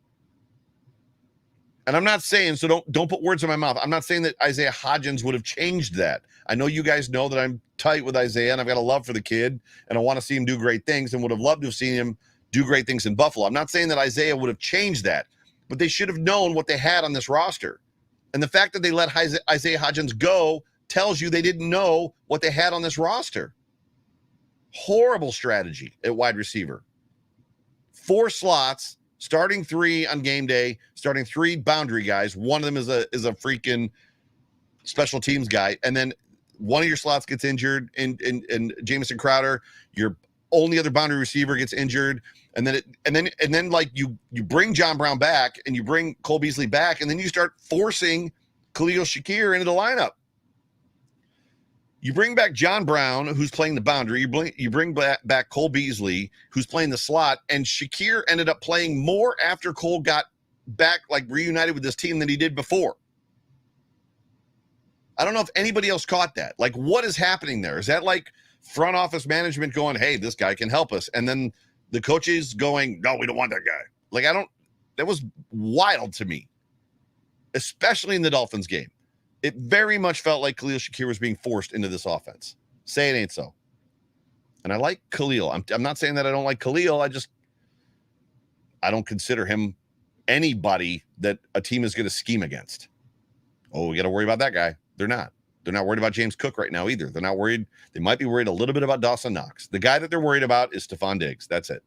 And I'm not saying, so don't put words in my mouth. I'm not saying that Isaiah Hodgins would have changed that. I know you guys know that I'm tight with Isaiah and I've got a love for the kid and I want to see him do great things and would have loved to have seen him do great things in Buffalo. I'm not saying that Isaiah would have changed that, but they should have known what they had on this roster. And the fact that they let Isaiah Hodgins go tells you they didn't know what they had on this roster. Horrible strategy at wide receiver. 4 slots, starting 3 on game day, starting 3 boundary guys. One of them is a freaking special teams guy. And then one of your slots gets injured in Jamison Crowder. Your only other boundary receiver gets injured. And then like you bring John Brown back and you bring Cole Beasley back, and then you start forcing Khalil Shakir into the lineup. You bring back John Brown, who's playing the boundary. You bring back Cole Beasley, who's playing the slot, and Shakir ended up playing more after Cole got back, like reunited with this team, than he did before. I don't know if anybody else caught that. Like, what is happening there? Is that like front office management going, hey, this guy can help us, and then the coaches going, no, we don't want that guy. Like, that was wild to me, especially in the Dolphins game. It very much felt like Khalil Shakir was being forced into this offense. Say it ain't so. And I like Khalil. I'm not saying that I don't like Khalil. I don't consider him anybody that a team is going to scheme against. Oh, we got to worry about that guy. They're not. They're not worried about James Cook right now either. They're not worried. They might be worried a little bit about Dawson Knox. The guy that they're worried about is Stefon Diggs. That's it.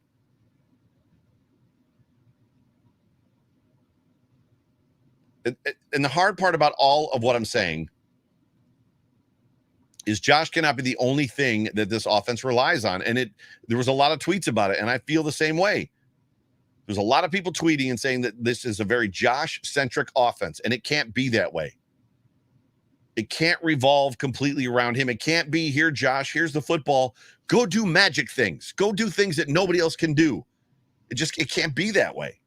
And the hard part about all of what I'm saying is Josh cannot be the only thing that this offense relies on. And there was a lot of tweets about it, and I feel the same way. There's a lot of people tweeting and saying that this is a very Josh-centric offense, and it can't be that way. It can't revolve completely around him. It can't be, here, Josh, here's the football. Go do magic things. Go do things that nobody else can do. It can't be that way.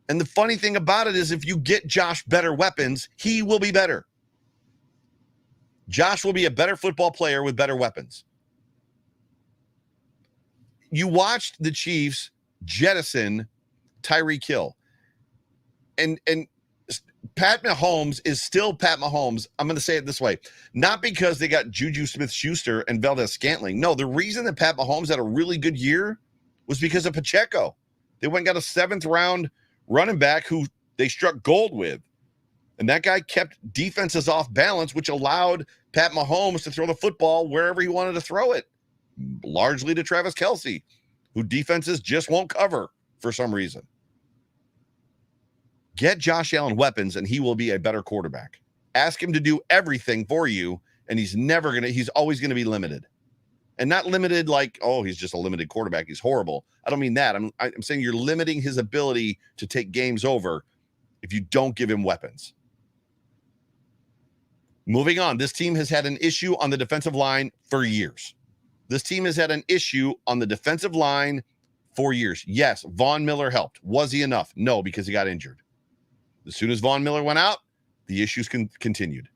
And the funny thing about it is if you get Josh better weapons, he will be better. Josh will be a better football player with better weapons. You watched the Chiefs jettison Tyreek Hill. And Pat Mahomes is still Pat Mahomes. I'm going to say it this way. Not because they got Juju Smith-Schuster and Valdez-Scantling. No, the reason that Pat Mahomes had a really good year was because of Pacheco. They went and got a 7th-round running back who they struck gold with. And that guy kept defenses off balance, which allowed Pat Mahomes to throw the football wherever he wanted to throw it, largely to Travis Kelce, who defenses just won't cover for some reason. Get Josh Allen weapons, and he will be a better quarterback. Ask him to do everything for you, and he's always going to be limited. And not limited like, oh, he's just a limited quarterback. He's horrible. I don't mean that. I'm saying you're limiting his ability to take games over if you don't give him weapons. Moving on, this team has had an issue on the defensive line for years. This team has had an issue on the defensive line for years. Yes, Von Miller helped. Was he enough? No, because he got injured. As soon as Von Miller went out, the issues continued.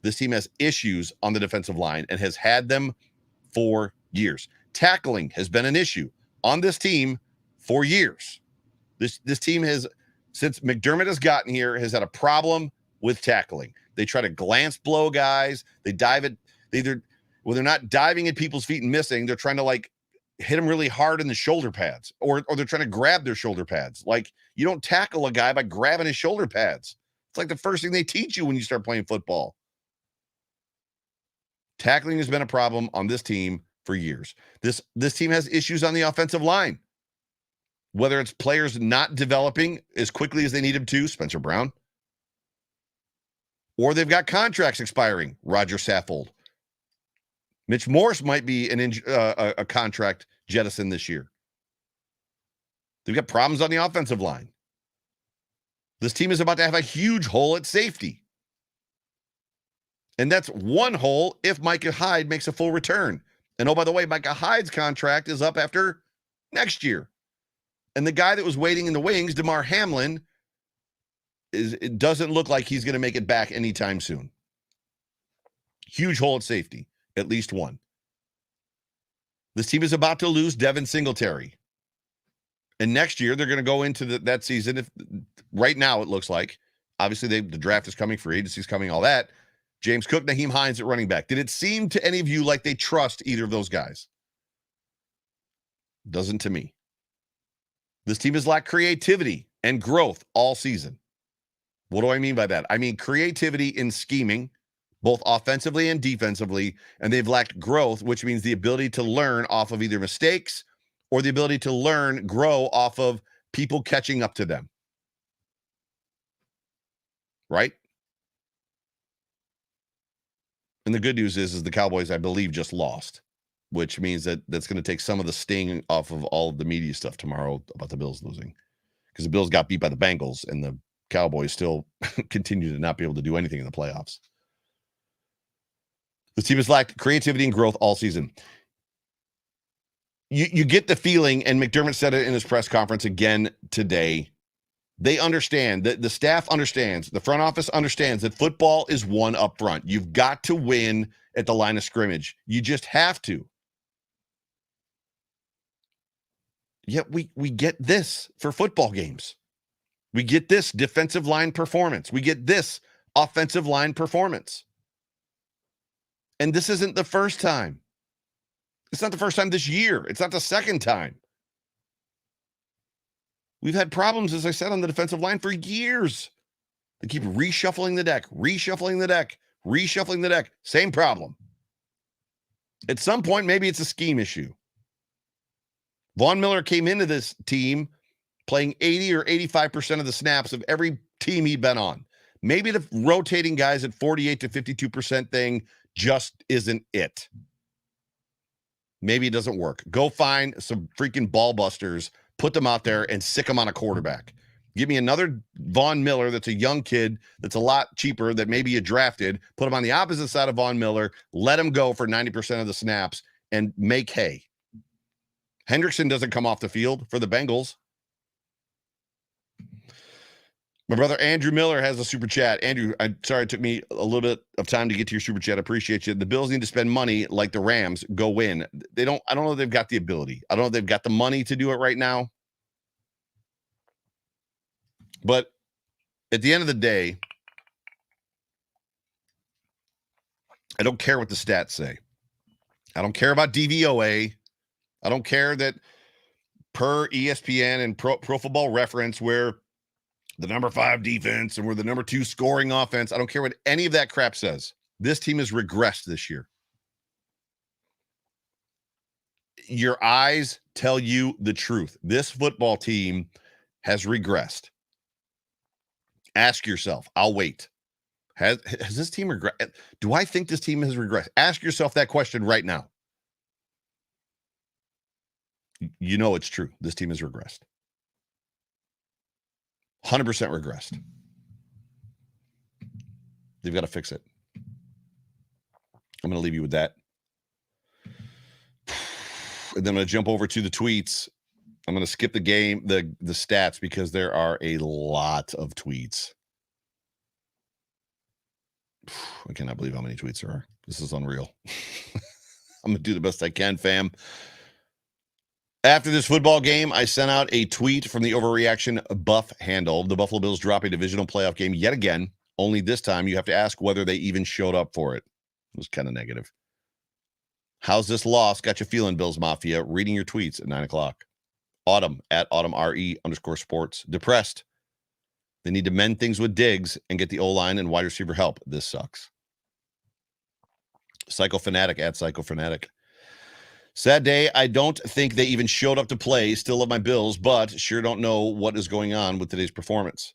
This team has issues on the defensive line and has had them for years. Tackling has been an issue on this team for years. This team has, since McDermott has gotten here, has had a problem with tackling. They try to glance blow guys. They dive at they're not diving at people's feet and missing. They're trying to like hit them really hard in the shoulder pads, or they're trying to grab their shoulder pads. Like, you don't tackle a guy by grabbing his shoulder pads. It's like the first thing they teach you when you start playing football. Tackling has been a problem on this team for years. This team has issues on the offensive line, whether it's players not developing as quickly as they need them to, Spencer Brown, or they've got contracts expiring, Roger Saffold. Mitch Morse might be a contract jettison this year. They've got problems on the offensive line. This team is about to have a huge hole at safety. And that's one hole if Micah Hyde makes a full return. And oh, by the way, Micah Hyde's contract is up after next year. And the guy that was waiting in the wings, DeMar Hamlin, it doesn't look like he's going to make it back anytime soon. Huge hole at safety, at least one. This team is about to lose Devin Singletary. And next year, they're going to go into that season. Right now, it looks like, obviously, the draft is coming, free agency is coming, all that. James Cook, Naheem Hines at running back. Did it seem to any of you like they trust either of those guys? Doesn't to me. This team has lacked creativity and growth all season. What do I mean by that? I mean creativity in scheming, both offensively and defensively, and they've lacked growth, which means the ability to learn off of either mistakes or the ability to grow off of people catching up to them. Right? And the good news is the Cowboys, I believe, just lost, which means that's going to take some of the sting off of all of the media stuff tomorrow about the Bills losing, because the Bills got beat by the Bengals and the Cowboys still continue to not be able to do anything in the playoffs. This team has lacked creativity and growth all season. You get the feeling, and McDermott said it in his press conference again today, they understand, that the staff understands, the front office understands that football is won up front. You've got to win at the line of scrimmage. You just have to. Yet we get this for football games. We get this defensive line performance. We get this offensive line performance. And this isn't the first time. It's not the first time this year. It's not the second time. We've had problems, as I said, on the defensive line for years. They keep reshuffling the deck, reshuffling the deck, reshuffling the deck. Same problem. At some point, maybe it's a scheme issue. Von Miller came into this team playing 80 or 85% of the snaps of every team he'd been on. Maybe the rotating guys at 48 to 52% thing just isn't it. Maybe it doesn't work. Go find some freaking ball busters, put them out there, and sick them on a quarterback. Give me another Von Miller that's a young kid that's a lot cheaper that maybe you drafted, put him on the opposite side of Von Miller, let him go for 90% of the snaps, and make hay. Hendrickson doesn't come off the field for the Bengals. My brother Andrew Miller has a super chat. Andrew, I'm sorry it took me a little bit of time to get to your super chat. I appreciate you. The Bills need to spend money like the Rams. Go win. I don't know if they've got the ability. I don't know if they've got the money to do it right now. But at the end of the day, I don't care what the stats say. I don't care about DVOA. I don't care that per ESPN and Pro Football Reference, where the number 5 defense and we're the number 2 scoring offense. I don't care what any of that crap says. This team has regressed this year. Your eyes tell you the truth. This football team has regressed. Ask yourself. I'll wait. Has this team regressed? Do I think this team has regressed? Ask yourself that question right now. You know it's true. This team has regressed. 100% regressed. They've got to fix it. I'm going to leave you with that. And then I'm going to jump over to the tweets. I'm going to skip the game, the stats, because there are a lot of tweets. I cannot believe how many tweets there are. This is unreal. I'm going to do the best I can, fam. After this football game, I sent out a tweet from the Overreaction Buff handle. The Buffalo Bills drop a divisional playoff game yet again. Only this time you have to ask whether they even showed up for it. It was kind of negative. How's this loss got you feeling, Bills Mafia? Reading your tweets at 9 o'clock. Autumn at AutumnRE_sports. Depressed. They need to mend things with Diggs and get the O-line and wide receiver help. This sucks. Psychofanatic at Psychofanatic. Sad day. I don't think they even showed up to play. Still love my Bills, but sure don't know what is going on with today's performance.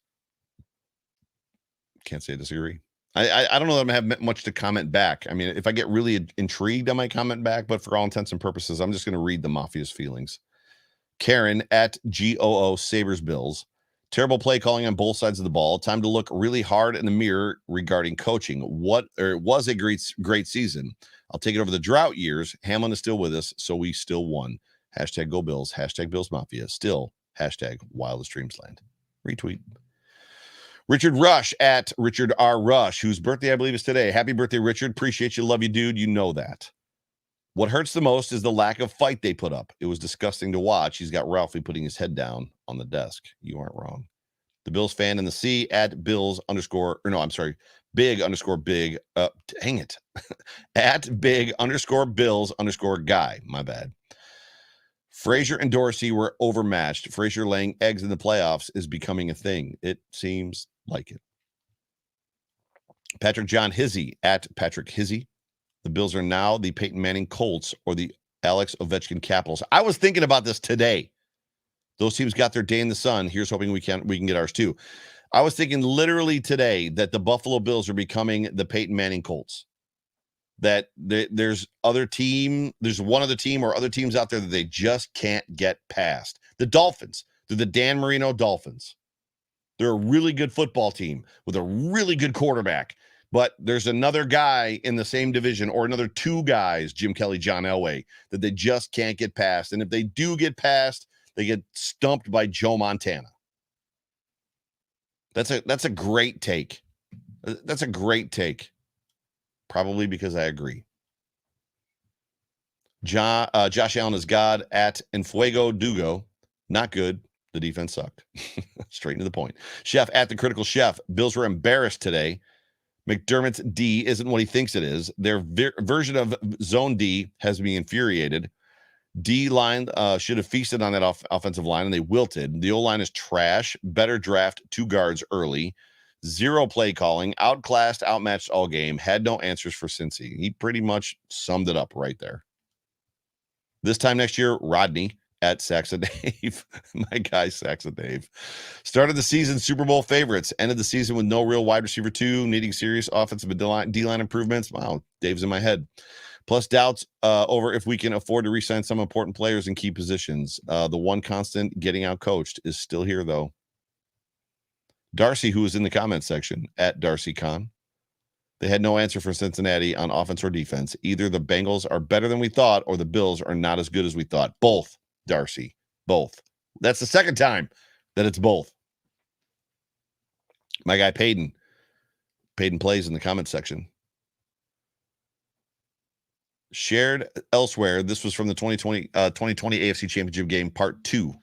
Can't say I disagree. I don't know that I'm going to have much to comment back. I mean, if I get really intrigued, I might comment back, but for all intents and purposes, I'm just going to read the Mafia's feelings. Karen at GOO Sabres Bills. Terrible play calling on both sides of the ball. Time to look really hard in the mirror regarding coaching. It was a great season. I'll take it over the drought years. Hamlin is still with us, so we still won. Hashtag Go Bills. Hashtag Bills Mafia. Still. Hashtag Wildest Dreams Land. Retweet. Richard Rush at Richard R. Rush, whose birthday I believe is today. Happy birthday, Richard. Appreciate you. Love you, dude. You know that. What hurts the most is the lack of fight they put up. It was disgusting to watch. He's got Ralphie putting his head down on the desk. You aren't wrong. The Bills fan in the C at Bills_, big_big. Dang it. At big_Bills_guy. My bad. Frazier and Dorsey were overmatched. Frazier laying eggs in the playoffs is becoming a thing. It seems like it. Patrick John Hizzy at Patrick Hizzy. The Bills are now the Peyton Manning Colts or the Alex Ovechkin Capitals. I was thinking about this today. Those teams got their day in the sun. Here's hoping we can get ours too. I was thinking literally today that the Buffalo Bills are becoming the Peyton Manning Colts. That there's one other team or other teams out there that they just can't get past. The Dolphins. They're the Dan Marino Dolphins. They're a really good football team with a really good quarterback. But there's another guy in the same division or another 2 guys, Jim Kelly, John Elway, that they just can't get past. And if they do get past, they get stumped by Joe Montana. That's a great take. That's a great take. Probably because I agree. Josh Allen is God at Enfuego Dugo. Not good. The defense sucked. Straight to the point. Chef at the Critical Chef. Bills were embarrassed today. McDermott's D isn't what he thinks it is. Their version of zone D has me infuriated. D line should have feasted on that offensive line, and they wilted. The O-line is trash. Better draft 2 guards early. 0 play calling. Outclassed, outmatched all game. Had no answers for Cincy. He pretty much summed it up right there. This time next year, Rodney at Saxa Dave. My guy, Saxa Dave. Started the season Super Bowl favorites. Ended the season with no real wide receiver 2, needing serious offensive D-line improvements. Wow, Dave's in my head. Plus doubts over if we can afford to re-sign some important players in key positions. The one constant, getting out coached, is still here, though. Darcy, who was in the comment section, at Darcy Khan. They had no answer for Cincinnati on offense or defense. Either the Bengals are better than we thought or the Bills are not as good as we thought. Both, Darcy. Both. That's the second time that it's both. My guy, Payton. Payton plays in the comment section. Shared elsewhere. This was from the 2020 AFC Championship game, part 2.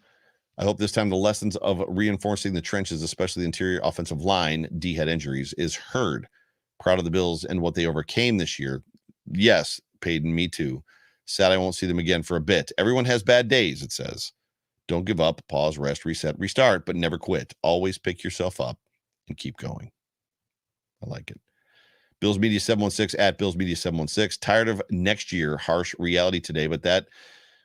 I hope this time the lessons of reinforcing the trenches, especially the interior offensive line, D had injuries, is heard. Proud of the Bills and what they overcame this year. Yes, Payton, me too. Sad I won't see them again for a bit. Everyone has bad days, it says. Don't give up, pause, rest, reset, restart, but never quit. Always pick yourself up and keep going. I like it. Bills Media 716 at Bills Media 716. Tired of next year, harsh reality today, but that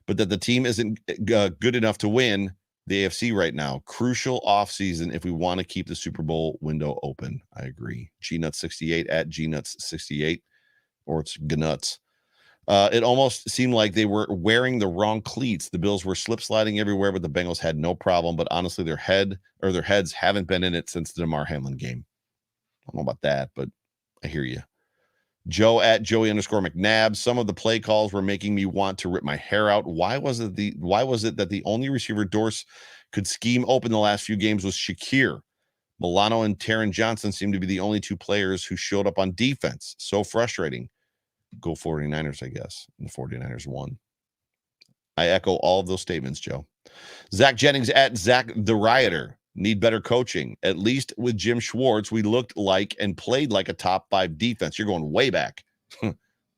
the team isn't good enough to win the AFC right now. Crucial offseason if we want to keep the Super Bowl window open. I agree. GNuts68 at GNuts68, or it's GNuts. It almost seemed like they were wearing the wrong cleats. The Bills were slip sliding everywhere, but the Bengals had no problem. But honestly, their heads haven't been in it since the DeMar Hamlin game. I don't know about that, but I hear you. Joe at Joey_McNabb. Some of the play calls were making me want to rip my hair out. Why was it that the only receiver Dorsey could scheme open the last few games was Shakir? Milano and Taron Johnson seem to be the only 2 players who showed up on defense. So frustrating. Go 49ers, I guess. And the 49ers won. I echo all of those statements, Joe. Zach Jennings at Zach the Rioter. Need better coaching. At least with Jim Schwartz, we looked like and played like a top 5 defense. You're going way back.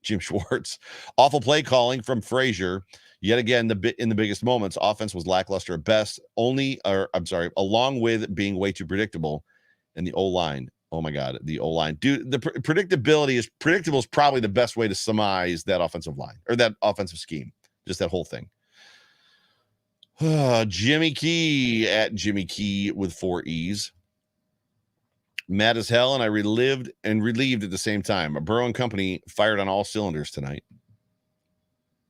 Jim Schwartz. Awful play calling from Frazier. Yet again, in the biggest moments, offense was lackluster at best. Along with being way too predictable. And the O-line. Oh my God, the O-line. Dude, the predictability is probably the best way to surmise that offensive line or that offensive scheme. Just that whole thing. Jimmy Key at Jimmy Key with 4 E's. Mad as hell, and I relieved at the same time. Burrow and company fired on all cylinders tonight.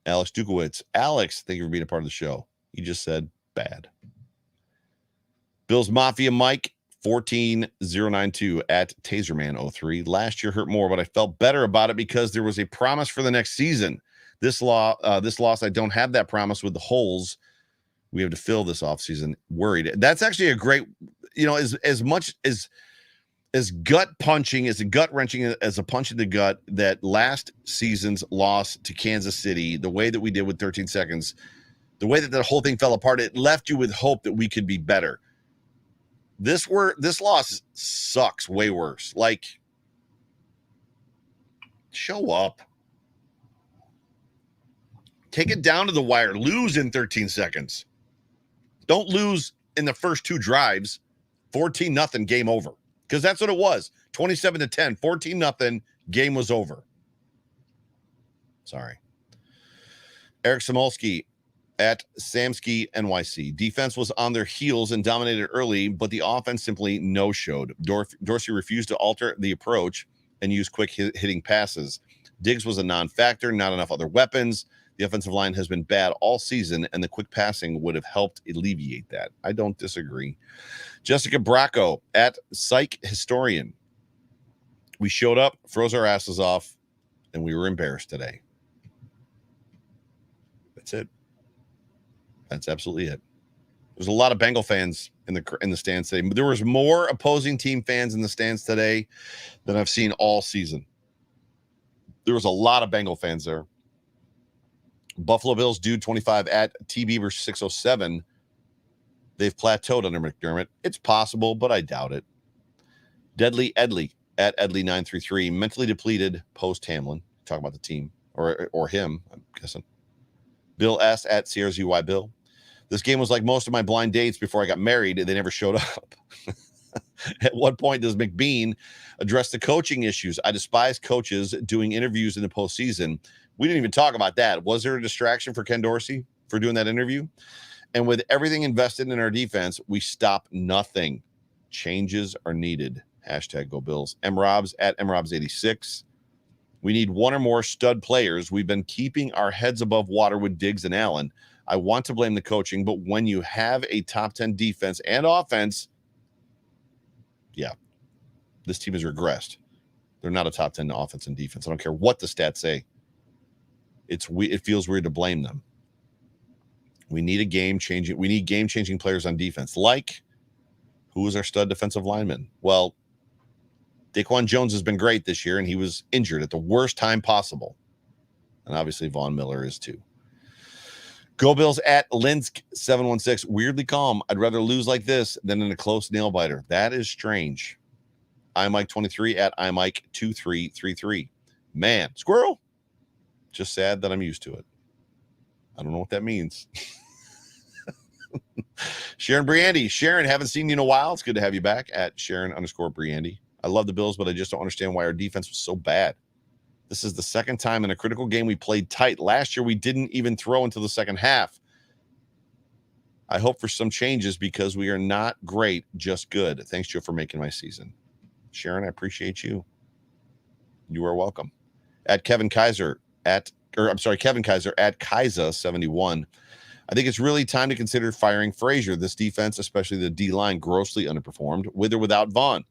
Alex Dukowitz. Alex, thank you for being a part of the show. He just said bad. Bills Mafia Mike 14092 at Taserman03. Last year hurt more, but I felt better about it because there was a promise for the next season. This loss, I don't have that promise with the holes we have to fill this offseason. Worried. That's actually a great, as much as gut punching, as a gut wrenching, as a punch in the gut, that last season's loss to Kansas City, the way that we did with 13 seconds, the way that the whole thing fell apart, it left you with hope that we could be better. This loss sucks way worse. Like, show up. Take it down to the wire. Lose in 13 seconds. Don't lose in the first 2 drives. 14-0, game over. Because that's what it was. 27-10, 14-0, game was over. Sorry. Eric Samolsky at Samsky NYC. Defense was on their heels and dominated early, but the offense simply no-showed. Dorsey refused to alter the approach and use quick hitting passes. Diggs was a non-factor, not enough other weapons. The offensive line has been bad all season, and the quick passing would have helped alleviate that. I don't disagree. Jessica Bracco at Psych Historian. We showed up, froze our asses off, and we were embarrassed today. That's it. That's absolutely it. There's a lot of Bengal fans in the stands today. There was more opposing team fans in the stands today than I've seen all season. There was a lot of Bengal fans there. Buffalo Bills Dude 25 at TB versus 607. They've plateaued under McDermott. It's possible, but I doubt it. Deadly Edley at Edley933, mentally depleted post Hamlin. Talk about the team or him, I'm guessing. Bill S at CRZY Bill. This game was like most of my blind dates before I got married, and they never showed up. At what point does McBean address the coaching issues? I despise coaches doing interviews in the postseason. We didn't even talk about that. Was there a distraction for Ken Dorsey for doing that interview? And with everything invested in our defense, we stop nothing. Changes are needed. Hashtag go Bills. MRobs at MRobs86. We need one or more stud players. We've been keeping our heads above water with Diggs and Allen. I want to blame the coaching, but when you have a top 10 defense and offense, yeah, this team has regressed. They're not a top 10 offense and defense. I don't care what the stats say. It feels weird to blame them. We need game-changing players on defense. Like, who is our stud defensive lineman? Well, Daquan Jones has been great this year, and he was injured at the worst time possible. And obviously, Von Miller is too. Go Bills at Linsk716. Weirdly calm. I'd rather lose like this than in a close nail biter. That is strange. iMike23 at iMike2333. Man, squirrel. Just sad that I'm used to it. I don't know what that means. Sharon Briandy. Sharon, haven't seen you in a while. It's good to have you back at Sharon_Briandy. I love the Bills, but I just don't understand why our defense was so bad. This is the second time in a critical game we played tight. Last year, we didn't even throw until the second half. I hope for some changes because we are not great, just good. Thanks, Joe, for making my season. Sharon, I appreciate you. You are welcome. At Kevin Kaiser at Kaiser71. I think it's really time to consider firing Frazier. This defense, especially the D-line, grossly underperformed with or without Vaughn.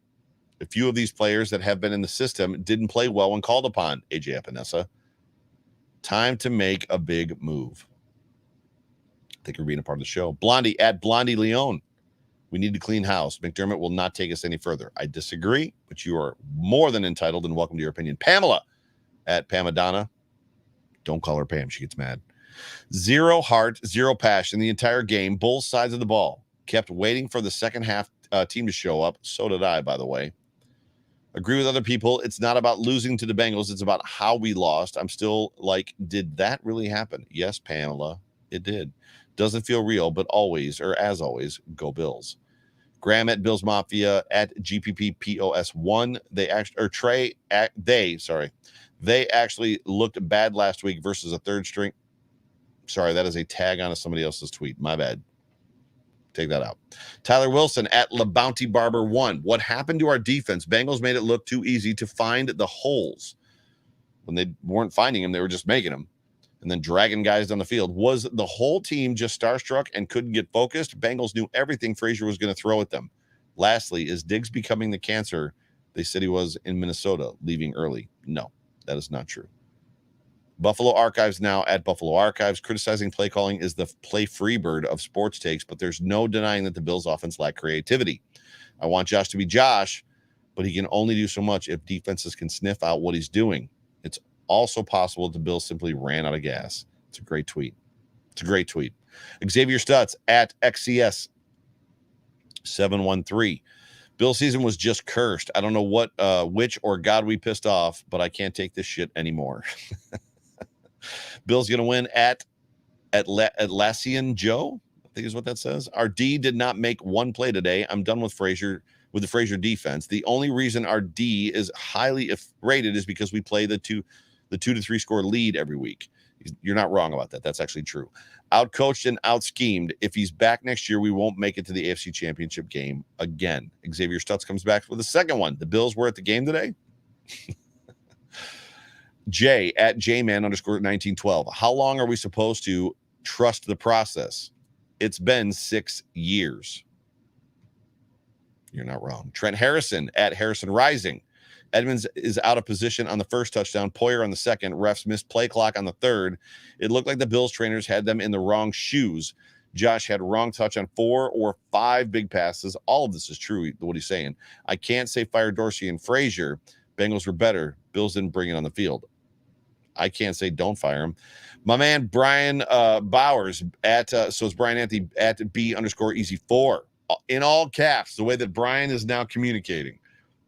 A few of these players that have been in the system didn't play well when called upon. AJ Epinesa. Time to make a big move. Thank you for being a part of the show. Blondie at Blondie Leone. We need to clean house. McDermott will not take us any further. I disagree, but you are more than entitled and welcome to your opinion. Pamela at Pamadonna. Don't call her Pam. She gets mad. Zero heart, zero passion the entire game. Both sides of the ball. Kept waiting for the second half team to show up. So did I, by the way. Agree with other people. It's not about losing to the Bengals. It's about how we lost. I'm still like, did that really happen? Yes, Pamela, it did. Doesn't feel real, but always, or as always, go Bills. Graham at Bills Mafia at GPPPOS1. They actually looked bad last week versus a third string. Sorry, that is a tag on somebody else's tweet. My bad. Take that out. Tyler Wilson at LaBounty Barber 1. What happened to our defense? Bengals made it look too easy to find the holes. When they weren't finding them, they were just making them and then dragging guys down the field. Was the whole team just starstruck and couldn't get focused? Bengals knew everything Frazier was going to throw at them. Lastly, is Diggs becoming the cancer they said he was in Minnesota, leaving early? No, that is not true. Buffalo Archives now at Buffalo Archives. Criticizing play calling is the play free bird of sports takes, but there's no denying that the Bills offense lack creativity. I want Josh to be Josh, but he can only do so much if defenses can sniff out what he's doing. It's also possible that the Bills simply ran out of gas. It's a great tweet. Xavier Stutz at XCS713. Bill season was just cursed. I don't know what which or God we pissed off, but I can't take this shit anymore. Bill's going to win at Atlassian Joe, I think is what that says. Our D did not make one play today. I'm done with the Frazier defense. The only reason our D is highly rated is because we play the 2 to 3 score lead every week. You're not wrong about that. That's actually true. Outcoached and out-schemed. If he's back next year, we won't make it to the AFC Championship game again. Xavier Stutz comes back with the second one. The Bills were at the game today. Jay at Jman_1912. How long are we supposed to trust the process? It's been 6 years. You're not wrong. Trent Harrison at Harrison Rising. Edmonds is out of position on the first touchdown. Poyer on the second. Refs missed play clock on the third. It looked like the Bills trainers had them in the wrong shoes. Josh had wrong touch on 4 or 5 big passes. All of this is true, what he's saying. I can't say fire Dorsey and Frazier. Bengals were better. Bills didn't bring it on the field. I can't say don't fire him. My man Brian Bowers at so it's Brian Anthony at B_easy4 in all caps. The way that Brian is now communicating,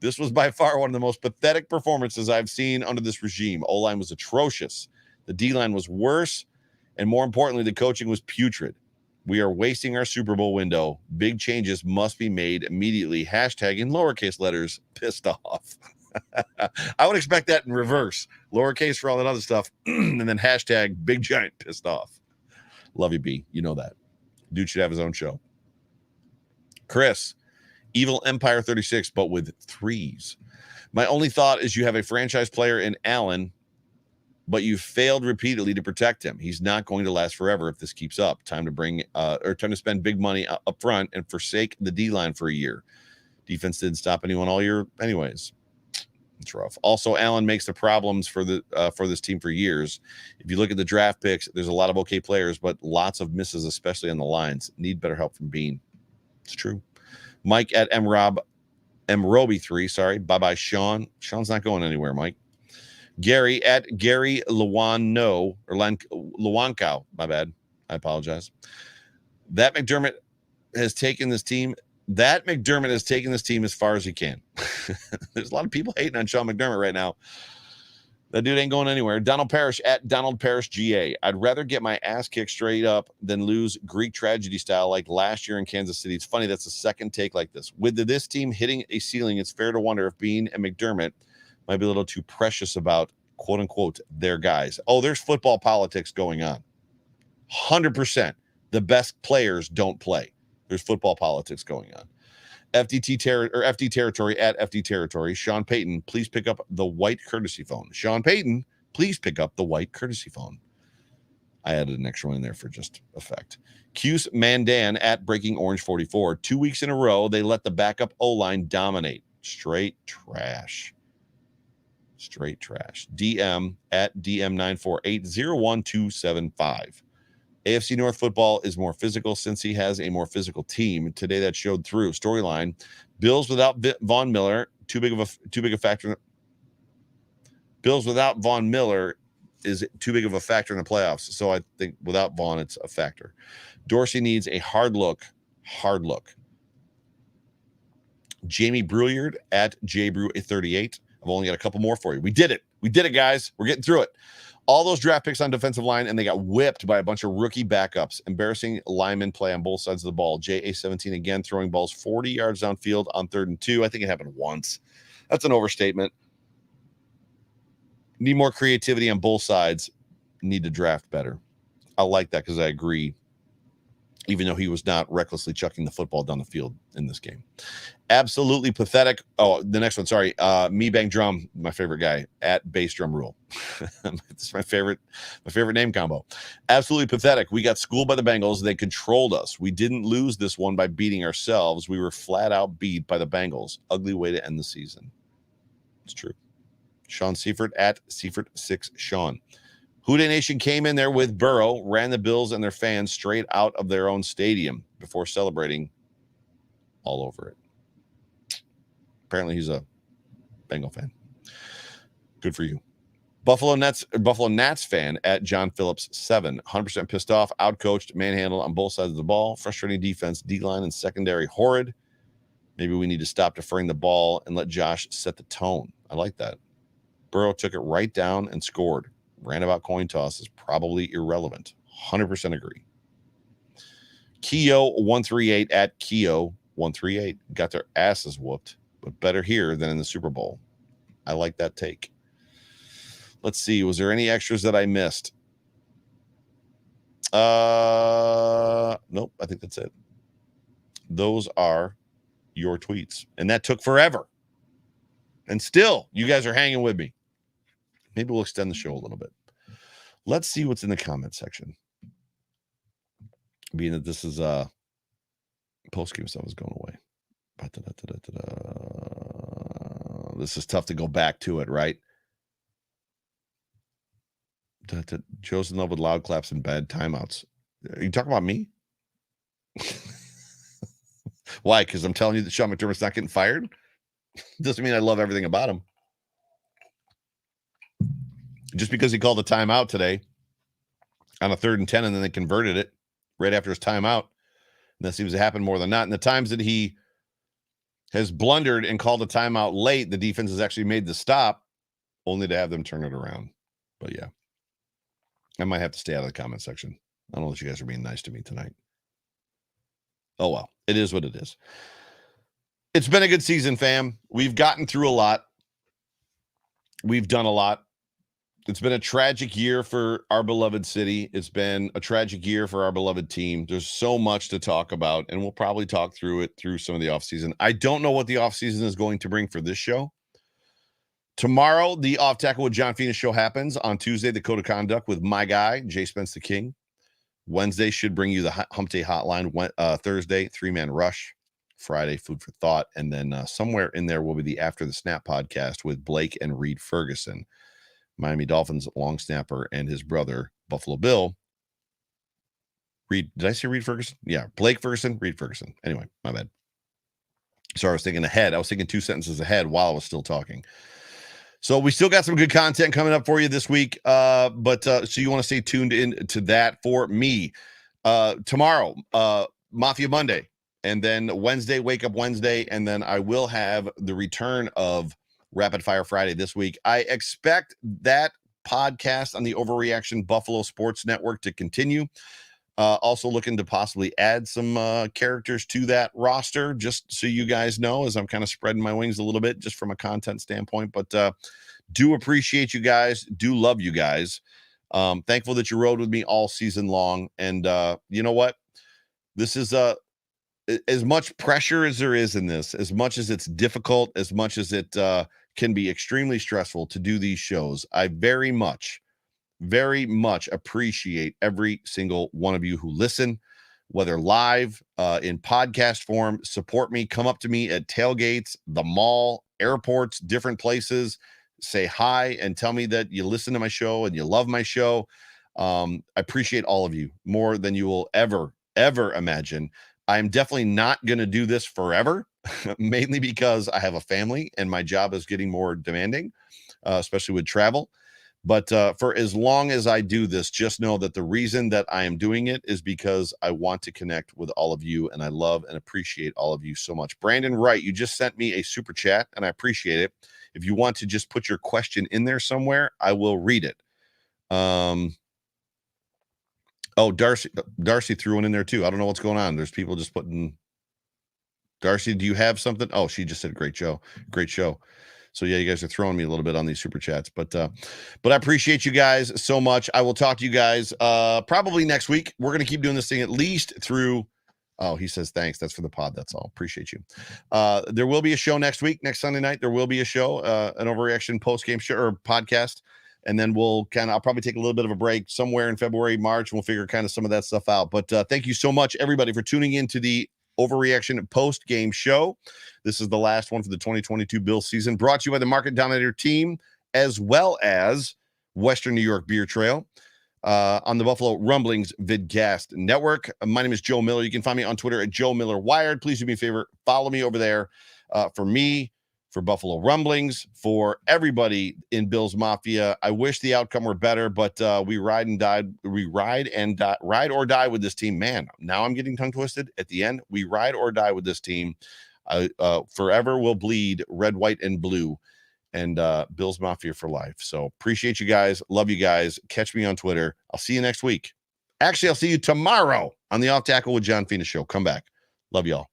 this was by far one of the most pathetic performances I've seen under this regime. O-line was atrocious. The D-line was worse, and more importantly, the coaching was putrid. We are wasting our Super Bowl window. Big changes must be made immediately. Hashtag in lowercase letters, pissed off. I would expect that in reverse. Lowercase for all that other stuff, and then hashtag big giant pissed off. Love you, B. You know that. Dude should have his own show. Chris, Evil Empire 36, but with 3s. My only thought is you have a franchise player in Allen, but you failed repeatedly to protect him. He's not going to last forever if this keeps up. Time to spend big money up front and forsake the D-line for a year. Defense didn't stop anyone all year anyways. It's rough. Also, Allen makes the problems for this team for years. If you look at the draft picks, there's a lot of okay players, but lots of misses, especially on the lines. Need better help from Bean. It's true. Mike at MRoby3. Sorry. Bye-bye, Sean. Sean's not going anywhere, Mike. Gary at Gary Lewano or Lewankow. My bad. I apologize. That McDermott has taken this team as far as he can. There's a lot of people hating on Sean McDermott right now. That dude ain't going anywhere. Donald Parrish at Donald Parrish GA. I'd rather get my ass kicked straight up than lose Greek tragedy style like last year in Kansas City. It's funny that's the second take like this. With this team hitting a ceiling, it's fair to wonder if Bean and McDermott might be a little too precious about, quote unquote, their guys. Oh, there's football politics going on. 100%. The best players don't play. There's football politics going on. FD territory at FD territory. Sean Payton, please pick up the white courtesy phone. Sean Payton, please pick up the white courtesy phone. I added an extra one in there for just effect. Cuse Mandan at Breaking Orange 44. 2 weeks in a row, they let the backup O-line dominate. Straight trash. Straight trash. DM at DM948-01275. AFC North football is more physical since he has a more physical team. Today that showed through. Storyline: Bills without Von Miller, too big a factor. Bills without Von Miller is too big of a factor in the playoffs. So I think without Von, it's a factor. Dorsey needs a hard look. Jamie Brouillard at JBrew38. I've only got a couple more for you. We did it, guys. We're getting through it. All those draft picks on defensive line, and they got whipped by a bunch of rookie backups. Embarrassing lineman play on both sides of the ball. JA17 again throwing balls 40 yards downfield on 3rd and 2. I think it happened once. That's an overstatement. Need more creativity on both sides. Need to draft better. I like that because I agree, even though he was not recklessly chucking the football down the field in this game. Absolutely pathetic. Oh, the next one. Sorry. Me Bang Drum, my favorite guy at Bass Drum Rule. This is my favorite name combo. Absolutely pathetic. We got schooled by the Bengals. They controlled us. We didn't lose this one by beating ourselves. We were flat out beat by the Bengals. Ugly way to end the season. It's true. Sean Seifert at Seifert6 Sean. Houday Nation came in there with Burrow, ran the Bills and their fans straight out of their own stadium before celebrating all over it. Apparently he's a Bengal fan. Good for you. Buffalo Nats fan at John Phillips 7. 100% pissed off, outcoached, manhandled on both sides of the ball. Frustrating defense, D-line and secondary horrid. Maybe we need to stop deferring the ball and let Josh set the tone. I like that. Burrow took it right down and scored. Roundabout coin toss is probably irrelevant. 100% agree. Keo138 at Keo138 got their asses whooped, but better here than in the Super Bowl. I like that take. Let's see. Was there any extras that I missed? Nope. I think that's it. Those are your tweets. And that took forever. And still, you guys are hanging with me. Maybe we'll extend the show a little bit. Let's see what's in the comment section. Being that this is post-game stuff is going away. This is tough to go back to it, right? Joe's in love with loud claps and bad timeouts. Are you talking about me? Why? Because I'm telling you that Sean McDermott's not getting fired? Doesn't mean I love everything about him. Just because he called a timeout today on a 3rd and 10, and then they converted it right after his timeout. And that seems to happen more than not. And the times that he has blundered and called a timeout late, the defense has actually made the stop, only to have them turn it around. But yeah, I might have to stay out of the comment section. I don't know if you guys are being nice to me tonight. Oh, well, it is what it is. It's been a good season, fam. We've gotten through a lot. We've done a lot. It's been a tragic year for our beloved city. It's been a tragic year for our beloved team. There's so much to talk about, and we'll probably talk through it through some of the offseason. I don't know what the offseason is going to bring for this show. Tomorrow, the Off Tackle with John Phoenix show happens. On Tuesday, the Code of Conduct with my guy, Jay Spence the King. Wednesday should bring you the Hump Day Hotline. Thursday, 3-Man Rush. Friday, Food for Thought. And then somewhere in there will be the After the Snap podcast with Blake and Reed Ferguson, Miami Dolphins long snapper, and his brother, Buffalo Bill. Reed, did I say Reed Ferguson? Yeah, Blake Ferguson, Reed Ferguson. Anyway, my bad. Sorry, I was thinking ahead. I was thinking 2 sentences ahead while I was still talking. So we still got some good content coming up for you this week. So you want to stay tuned in to that for me. Tomorrow, Mafia Monday, and then Wednesday, Wake Up Wednesday, and then I will have the return of Rapid Fire Friday this week. I expect that podcast on the Overreaction Buffalo Sports Network to continue. Also looking to possibly add some characters to that roster, just so you guys know, as I'm kind of spreading my wings a little bit just from a content standpoint. But do appreciate you guys. Do love you guys. Thankful that you rode with me all season long. And you know what? This is as much pressure as there is in this, as much as it's difficult, as much as it can be extremely stressful to do these shows. I very much appreciate every single one of you who listen, whether live, in podcast form. Support me, come up to me at tailgates, the mall, airports, different places, say hi and tell me that you listen to my show and you love my show. I appreciate all of you more than you will ever imagine. I'm definitely not going to do this forever, mainly because I have a family and my job is getting more demanding, especially with travel. But for as long as I do this, just know that the reason that I am doing it is because I want to connect with all of you, and I love and appreciate all of you so much. Brandon Wright, you just sent me a super chat, and I appreciate it. If you want to just put your question in there somewhere, I will read it. Oh, Darcy threw one in there too. I don't know what's going on. There's people just putting. Darcy, do you have something? Oh, she just said great show. So yeah, you guys are throwing me a little bit on these super chats, but I appreciate you guys so much. I will talk to you guys probably next week. We're going to keep doing this thing at least through. Oh, he says thanks. That's for the pod. That's all. Appreciate you. There will be a show next week. Next Sunday night, there will be a show, an Overreaction postgame show or podcast. And then I'll probably take a little bit of a break somewhere in February, March. And we'll figure kind of some of that stuff out. But thank you so much, everybody, for tuning in to the Overreaction post-game show. This is the last one for the 2022 Bills season, brought to you by the Market Dominator team, as well as Western New York Beer Trail, on the Buffalo Rumblings Vidcast Network. My name is Joe Miller. You can find me on Twitter at Joe Miller Wired. Please do me a favor, follow me over there. For me, for Buffalo Rumblings, for everybody in Bills Mafia. I wish the outcome were better, but we ride or die with this team. Man, now I'm getting tongue twisted at the end. We ride or die with this team. Forever will bleed red, white, and blue, and Bills Mafia for life. So appreciate you guys. Love you guys. Catch me on Twitter. I'll see you next week. Actually, I'll see you tomorrow on the Off Tackle with John Phoenix show. Come back. Love y'all.